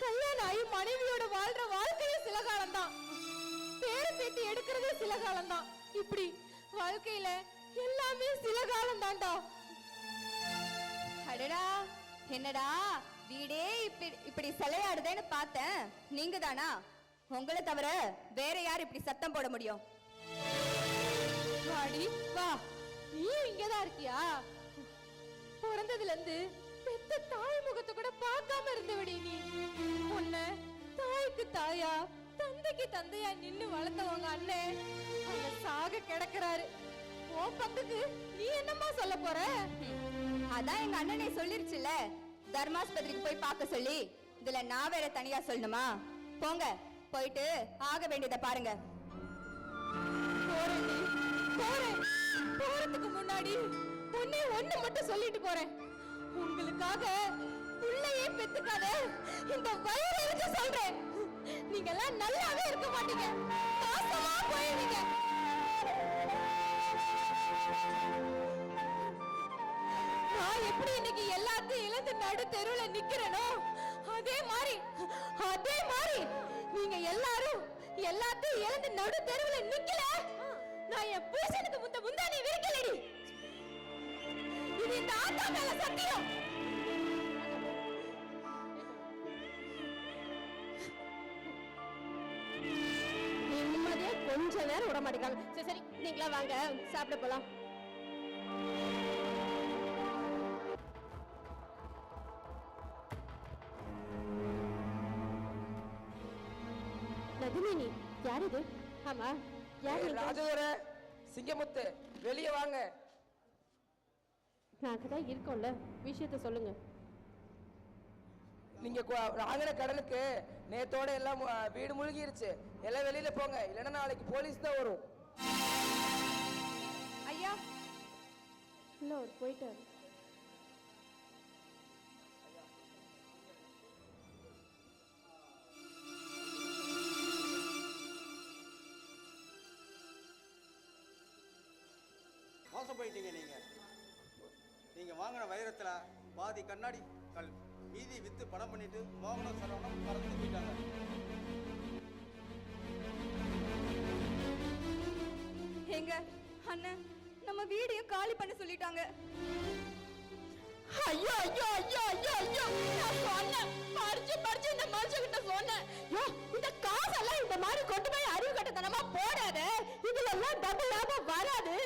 கல்யாணம் ஆகி மனைவியோட வாழ்ற வாழ்க்கையும் சில காலம்தான். பேர பேத்தி எடுக்கிறது சில காலம்தான். இப்படி வாழ்க்கையில எல்லாமே சில காலம் தான்டா. அடடா, என்னடா வீடே இப்படி சிலையாடுதேன்னு பார்த்தேன். நீங்க தானா? உங்களை தவிர வேற யார் இப்படி சத்தம் போட முடியும்? வாடி வா, நீ இங்கதான் இருக்கியா? பிறந்ததுல இருந்து பெத்த தாய் முகத்தை கூட பார்க்காம இருந்தவடி நீ. உன்னை தாய்க்கு தாயா தந்தைக்கு தந்தையா நின்னு வளர்த்தவங்க அண்ணன் அங்க சாக கிடக்குறாரு. உன் பங்குக்கு நீ என்னம்மா சொல்ல போற? அதான் எங்க அண்ணனே சொல்லிருச்சுல, தர்மாஸ்பத்திரிக்கு போய் பார்க்க சொல்லி. இதுல நான் வேற தனியா சொல்லணுமா? போங்க, போயிட்டு ஆக வேண்டியதை பாருங்க. போறேன்டி, போறேன். போறதுக்கு முன்னாடி ஒண்ணு மட்டும் சொல்லிட்டு போறேன். உங்களுக்காக புள்ளையே பெத்துக்காத இந்த வயிறு இருக்கு சொல்றேன். நீங்க எல்லாம் நல்லாவே இருக்க மாட்டீங்க, நாசமா போயிடுவீங்க. நான் எப்படி இன்னைக்கு எல்லாத்தையும் இழந்து நடு தெருவுல நிக்கிறேனோ அதே மாதிரி நீங்க எல்லாரும் எல்லாத்தையும் இழந்து நடு தெருவுல நிக்கல. நான் என் புருஷனுக்கு முந்தானி விரிக்கலடி. இது இந்த ஆத்தா மேல சத்தியம். நிம்மதியா கொஞ்ச நேரம் விட மாட்டேங்காங்க. சரி சரி, நீங்களா வாங்க சாப்பிட போலாம். நதினி, யார் இது? ஆமா, யார்? ராஜதுரை, சிங்கமுத்து, வெளியே வாங்க. நாங்க தான் இருக்கோம்ல, விஷயத்த சொல்லுங்க. நீங்க வாங்கின கடனுக்கு நேத்தோட எல்லாம் வீடு முழுகிருச்சு. எல்லாம் வெளியில போங்க, இல்லைன்னா நாளைக்கு போலீஸ் தான் வரும். ஐயா, இல்ல அவர் போயிட்டாரு. மோசம் போயிட்டீங்க நீங்க வாங்கின வைரத்துல பாதி கண்ணாடி கல், மீதி வித்து பணம் பண்ணிட்டு மோகனம் சரவணம் பறந்து போயிட்டாங்க. எங்க அண்ணன் நம்ம வீடையும் காலி பண்ண சொல்லிட்டாங்க. ஐயோ ஐயோ ஐயோ ஐயோ ஐயோ, நான் சொன்னேன், படிச்சு இந்த மனுஷங்கிட்ட சொன்னேன், இந்த காசெல்லாம் இந்த மாதிரி கொண்டு போய் அறிவு கட்டத்தனமா போடாத, இதுல எல்லாம் டபுள் லாபம் வராது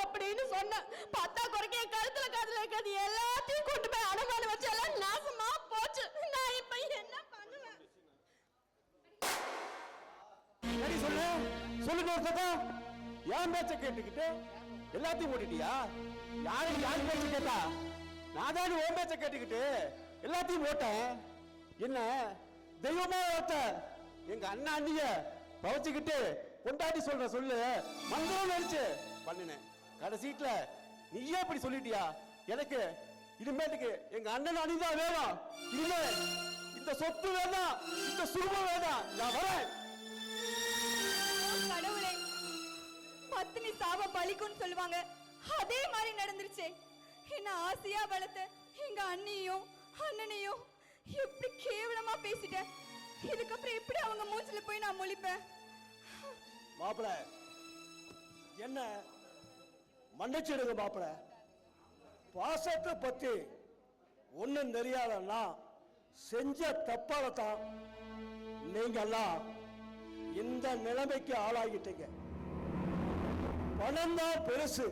அப்படின்னு சொன்னேன். பத்தா குறைக்க கழுத்துல காதுல வைக்கிறது எல்லாத்தையும் கொண்டு போய் அடமான வச்சு எல்லாம் நாசமா போச்சு. நான் இப்ப என்ன பண்ணுவேன்? சொல்லுங்க ஒரு சத்தம். என் பேச்ச கேட்டுக்கிட்டு எல்லாத்தையும் ஓட்டிட்டியா? யாரு பேச்ச கேட்டா? நான் தான் ஓம் பேச்ச கேட்டுக்கிட்டு எல்லாத்தையும் ஓட்டேன். என்ன தெய்வமா ஓட்ட எங்க அண்ணா அண்ணிய பவச்சுக்கிட்டு கொண்டாடி சொல்ற சொல்லு மந்திரம் நினைச்சு பண்ணினேன். கடைசீட்ல நீயே இப்படி சொல்லிட்டியா? எனக்கு இனிமேட்டுக்கு எங்க அண்ணன் அணிதான் வேணும். இனிமே இந்த சொத்து வேணாம், இந்த சுருபம் வேணாம். நான் வரேன். கடவுளே, பத்தினி சாப பலிக்குன்னு சொல்லுவாங்க, அதே மாதிரி நடந்துருச்சே. என்ன ஆசையா வளர்த்த எங்க அண்ணியும் அண்ணனையும் எப்படி கேவலமா பேசிட்டேன். இதுக்கப்புறம் எப்படி அவங்க மூஞ்சில போய் நான் முழிப்பேன்? மாப்பிள என்ன மன்னிச்சிடுங்க மாப்பிள. பாசத்தை பத்தி ஒண்ணும் தெரியாதன்னா செஞ்ச தப்பால தான் நீங்க எல்லாம் இந்த நிலைமைக்கு ஆளாகிட்டீங்க. பணம் தான் பெருசு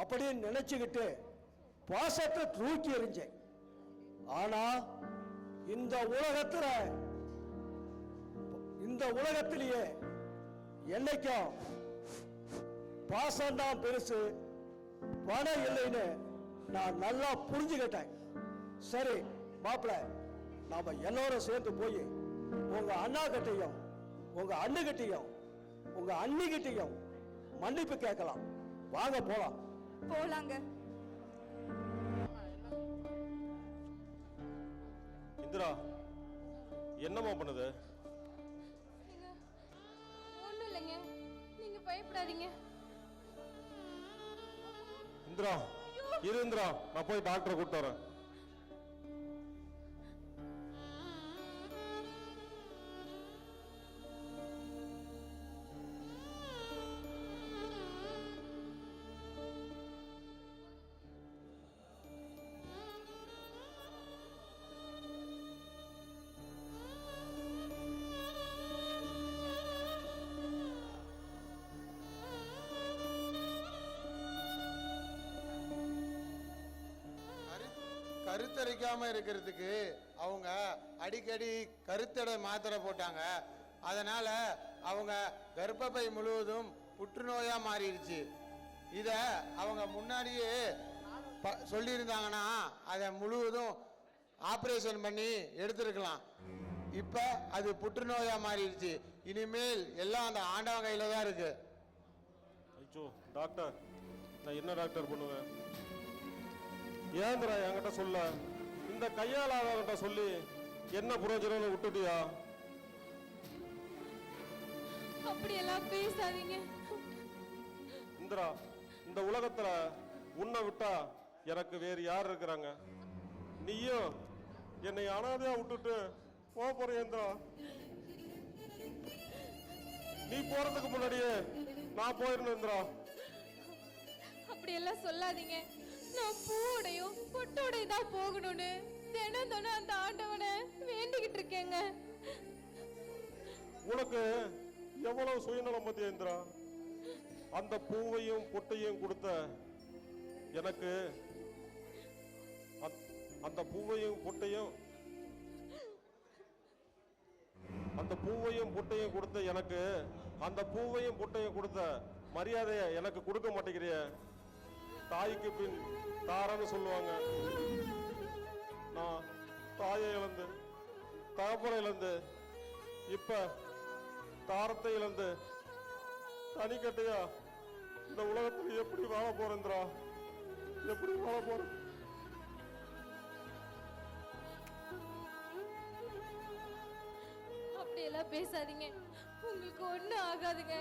அப்படின்னு நினைச்சுக்கிட்டு பாசத்தை தூக்கி எறிஞ்சேன். ஆனா இந்த உலகத்திலேயே என்னைக்கும் பாசம் தான் பெருசு, பணம் இல்லைன்னு நான் நல்லா புரிஞ்சுக்கிட்டேன். சரி மாப்பிள்ள, நாம எல்லாரும் சேர்ந்து போய் உங்க அண்ணா கிட்டையும் உங்க அண்ணுகிட்டையும் உங்க அண்ணிகிட்டையும் மன்னிப்பு கேட்கலாம். வாங்க போலாம். போலாங்க. இந்திரா என்னம்மா பண்ணுது? ஒண்ணும் இல்லைங்க, நீங்க பயப்படாதீங்க. இந்திரா இரு இந்திரா, நான் போய் டாக்டரை கூப்பிட்டு வரேன். கருத்தரிக்காம இருக்கிறதுக்கு அவங்க அடிக்கடி கருத்தடை மாத்திரை போட்டாங்க. அதனால அவங்க கர்ப்பப்பை முழுவதும் புற்றுநோயா மாறிடுச்சு. இத அவங்க முன்னாடியே சொல்லியிருந்தாங்கன்னா அதை முழுவதும் ஆபரேஷன் பண்ணி எடுத்திருக்கலாம். இப்ப அது புற்றுநோயா மாறிடுச்சு. இனிமேல் எல்லாம் அந்த ஆண்டவன் கையில தான் இருக்கு. ஐயோ டாக்டர், நான் என்ன டாக்டர் பண்ணுவேன்? ஏந்திரா என்கிட்ட சொல்ல, இந்த கையாளாதவன்கிட்ட சொல்லி என்ன பிரயோஜனம் விட்டுட்டியா? அப்படியெல்லாம் பேசாதீங்க. இந்திரா, இந்த உலகத்துல உன்னை விட்டா எனக்கு வேறு யார் இருக்கிறாங்க? நீயும் என்னை அனாதையா விட்டுட்டு போற இந்திரா. நீ போறதுக்கு முன்னாடியே நான் போயிருந்தேன் இந்திரா. அப்படியெல்லாம் சொல்லாதீங்க. நான் பூவோடையும் பொட்டோடையும் தான் போகணும்னு தினம் தினம் அந்த ஆண்டவனை வேண்டிக்கிட்டு இருக்கேங்க. உனக்கு எவ்வளவு சுயநலம் பத்தியா இந்திரா? அந்த பூவையும் பொட்டையும் கொடுத்த எனக்கு அந்த பூவையும் பொட்டையும் கொடுத்த எனக்கு அந்த பூவையும் பொட்டையும் கொடுத்த மரியாதையை எனக்கு கொடுக்க மாட்டேங்கிறிய. தாய்க்கு பின் தாரன்னு சொல்லுவாங்க. நான் தாயை இழந்து தகப்பனை இழந்து இப்ப தாரத்தை இழந்து தனிக்கட்டையா இந்த உலகத்துல எப்படி வாழ போறேன்றா? எப்படி வாழ போறேன்? அப்படியெல்லாம் பேசாதீங்க. உங்களுக்கு ஒண்ணும் ஆகாதுங்க.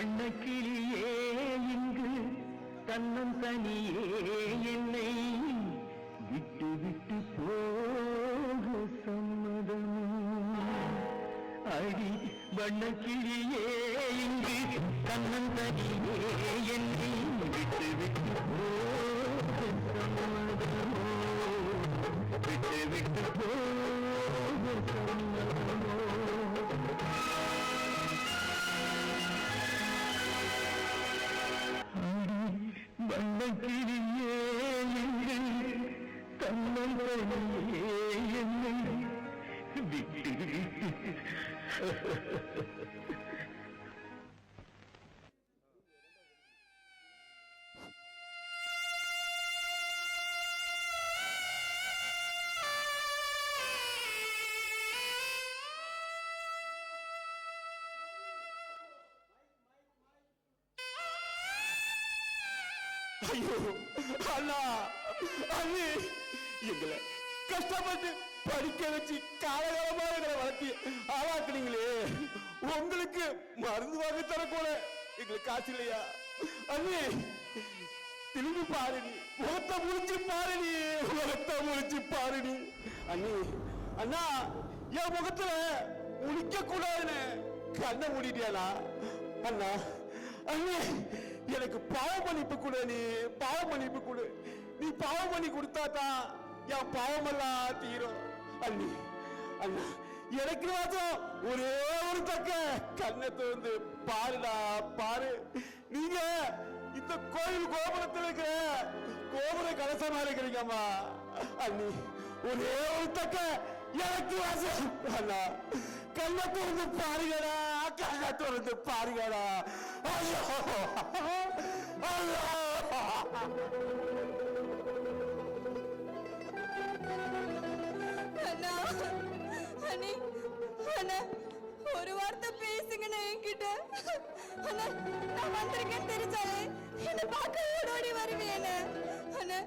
வண்ணக்கிளியே இங்கு தன்னந்தனியே என்னை விட்டு விட்டு போக சம்மதம் அடி வண்ணக்கிளியே இங்கு தன்னந்தனியே என்னை விட்டு விட்டு போக சம்மதமோ விட்டு விட்டு போக சம்மதமோ வண்ணக்கிளியே எங்கள் தன்னந்தனியே என்னை விட்டு விட்டு ஐயோ அண்ணா அண்ணி எங்களை கஷ்டப்பட்டு படிக்க வச்சு காலகாலமா எங்களை வளர்த்தி ஆளாக்குனீங்களே உங்களுக்கு மருந்து வாங்கி தரக்கூட எங்களுக்கு காசு இல்லையா அண்ணி திரும்பி பாரு நீ முகத்தை முடிச்சு பாரு நீ முகத்தை முடிச்சு பாரு நீ அண்ணி அண்ணா என் முகத்துல முடிக்க கூடாதுன்னு கண்ணை மூடிட்டியானா அண்ணா அண்ணி எனக்கு பாவ மன்னிப்பு கொடு நீ பாவ மன்னிப்பு கொடு நீ பாவ பண்ணி கொடுத்தாதான் என் பாவமெல்லாம் தீரும் அண்ணி அண்ணா எனக்கு மாத்திரம் ஒரே ஒரு தக்க கண்ணை திறந்து பாருடா பாரு நீங்க இந்த கோயில் கோபுரத்தில் இருக்கிற கோபுர கலசமா இருக்கிறீங்கம்மா அண்ணி ஒரே ஒரு தக்க எனக்கு வாசம் அண்ணா கண்ணை திறந்து பாருங்கடா கண்ணை திறந்து பாருங்கடா ஐயோ ஐயோ அண்ணா அண்ணி அண்ணா ஒரு வார்த்தை பேசுங்கண்ணா என்கிட்ட அண்ணா நான் வந்திருக்கேன்னு தெரிஞ்சாலே என்ன பார்க்க ஓடி வருவேன் அண்ணா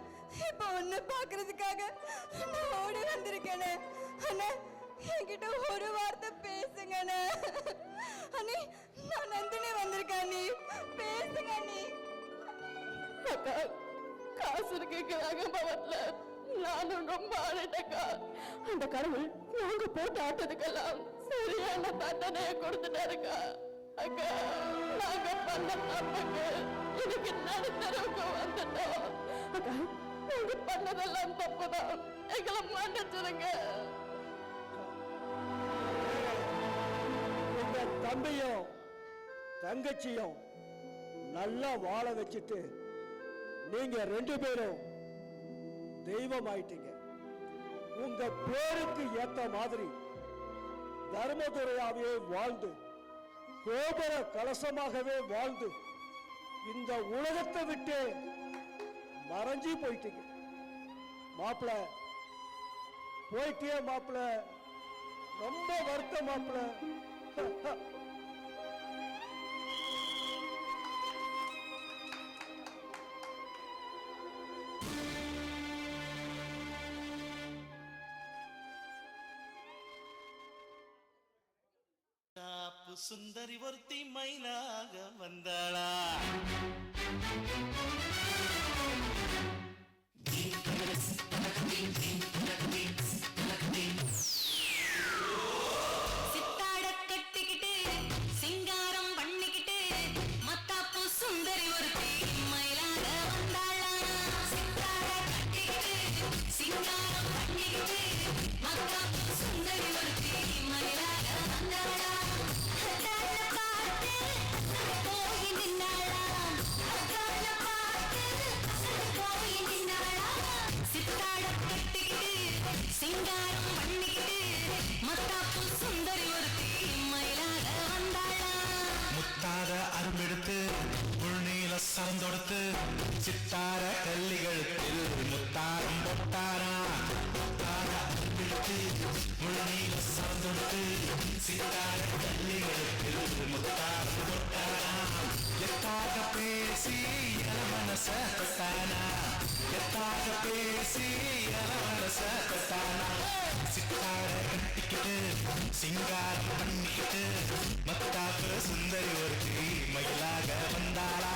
இப்ப ஒண்ணு பாக்குறதுக்காக நான் ஓடி வந்திருக்கேன் அண்ணா என்கிட்ட ஒரு வார்த்தை பேசுங்கண்ணா அண்ணி நான் நந்தினி வந்திருக்கேன் நீ பேசுங்க நீ அக்கா காசு கேட்கிறாங்க பவன்ல நானும் ரொம்ப அழைட்டக்கா அந்த கடவுள் நாங்க போட்டு ஆட்டதுக்கெல்லாம் சரியான தண்டனையை கொடுத்துட்டாருக்கா அக்கா நாங்க பண்ண தப்புக்கு எனக்கு நடுத்தரவுக்கு வந்துட்டோம் அக்கா நாங்க பண்ணதெல்லாம் தப்புதான் எங்களை மன்னிச்சிருங்க உங்க தம்பியும் தங்கச்சியும் நல்லா வாழ வச்சுட்டு நீங்க ரெண்டு பேரும் தெய்வம் ஆயிட்டீங்க உங்க பேருக்கு ஏத்த மாதிரி தர்மதுரையாவே வாழ்ந்து கோபுர கலசமாகவே வாழ்ந்து இந்த உலகத்தை விட்டு மறைஞ்சி போயிட்டீங்க மாப்பிள போயிட்டே மாப்பிள ரொம்ப வருத்தம் மாப்பிள சுந்தரி ஒருத்தி மயிலாக வந்தாளா சித்தாட கட்டிக்கிட்டு சிங்காரம் பண்ணிக்கிட்டு மத்தாப்பு சுந்தரி ஒருத்தி மயிலாக வந்தாளா சித்தாட கட்டிக்கிட்டு சிங்காரம் பண்ணிக்கிட்டு மத்தாப்பு சுந்தரி ஒருத்தி மயிலாக வந்தாளா சிங்காரம் பண்ணிக்கிட்டு மத்தாப்பு சுந்தரி ஒருத்தி மயிலாக வந்தாளா முத்தார அரும்பெடுத்து முழுநீல சரந்தொடுத்து சித்தார கல்லிகளுத்தில் முத்தாரம் பொட்டாரா முத்தார அரும்பெடுத்து முழுநீல சரந்தொடுத்து சித்தார கல்லிகளுத்தில் முத்தாரம் பொட்டாரா எத்தாக பேசி என மனச தொட்டானா எத்தாக பேசி என மனச தொட்டானா சித்தார கட்டிக்கிட்டு எடுத்து சிங்காரம் பண்ணிக்கிட்டு மத்தாப்பு சுந்தரி ஒருத்தி மயிலாக வந்தாளா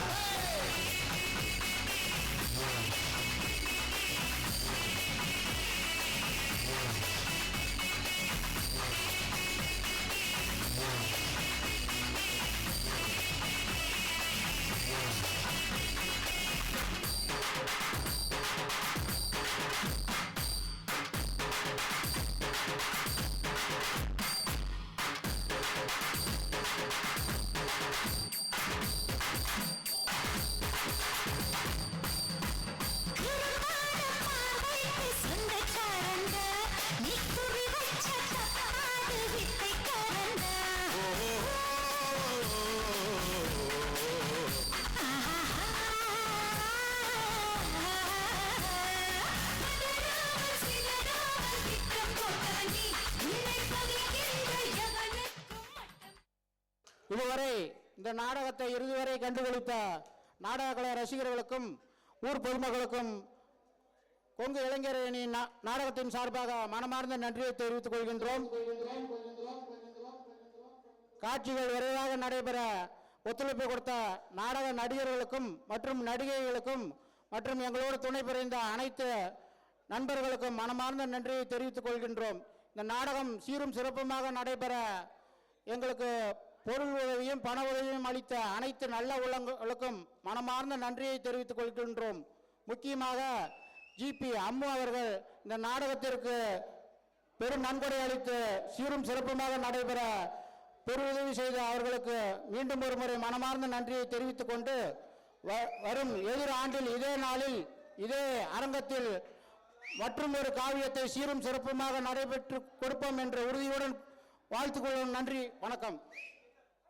இதுவரை இந்த நாடகத்தை இறுதி வரை கண்டுகளித்த நாடக கலை ரசிகர்களுக்கும் ஊர் பொதுமக்களுக்கும் கொங்கு இளைஞரணி நாடகத்தின் சார்பாக மனமார்ந்த நன்றியை தெரிவித்துக் கொள்கின்றோம். காட்சிகள் விரைவாக நடைபெற ஒத்துழைப்பு கொடுத்த நாடக நடிகர்களுக்கும் மற்றும் நடிகைகளுக்கும் மற்றும் எங்களோடு துணை புரிந்த அனைத்து நண்பர்களுக்கும் மனமார்ந்த நன்றியை தெரிவித்துக் கொள்கின்றோம். இந்த நாடகம் சீரும் சிறப்புமாக நடைபெற எங்களுக்கு பொருள் உதவியும் பண உதவியும் அளித்த அனைத்து நல்ல உள்ளங்களுக்கும் மனமார்ந்த நன்றியை தெரிவித்துக் கொள்கின்றோம். முக்கியமாக ஜிபி அம்மு அவர்கள் இந்த நாடகத்திற்கு பெரும் நன்கொடை அளித்து சீரும் சிறப்புமாக நடைபெற பெருவுதவி செய்த அவர்களுக்கு மீண்டும் ஒரு முறை மனமார்ந்த நன்றியை தெரிவித்துக் கொண்டு வரும் எதிர் ஆண்டில் இதே நாளில் இதே அரங்கத்தில் மற்றும் ஒரு காவியத்தை சீரும் சிறப்புமாக நடைபெற்று கொடுப்போம் என்ற உறுதியுடன் வாழ்த்துக் கொள்ளும். நன்றி, வணக்கம்.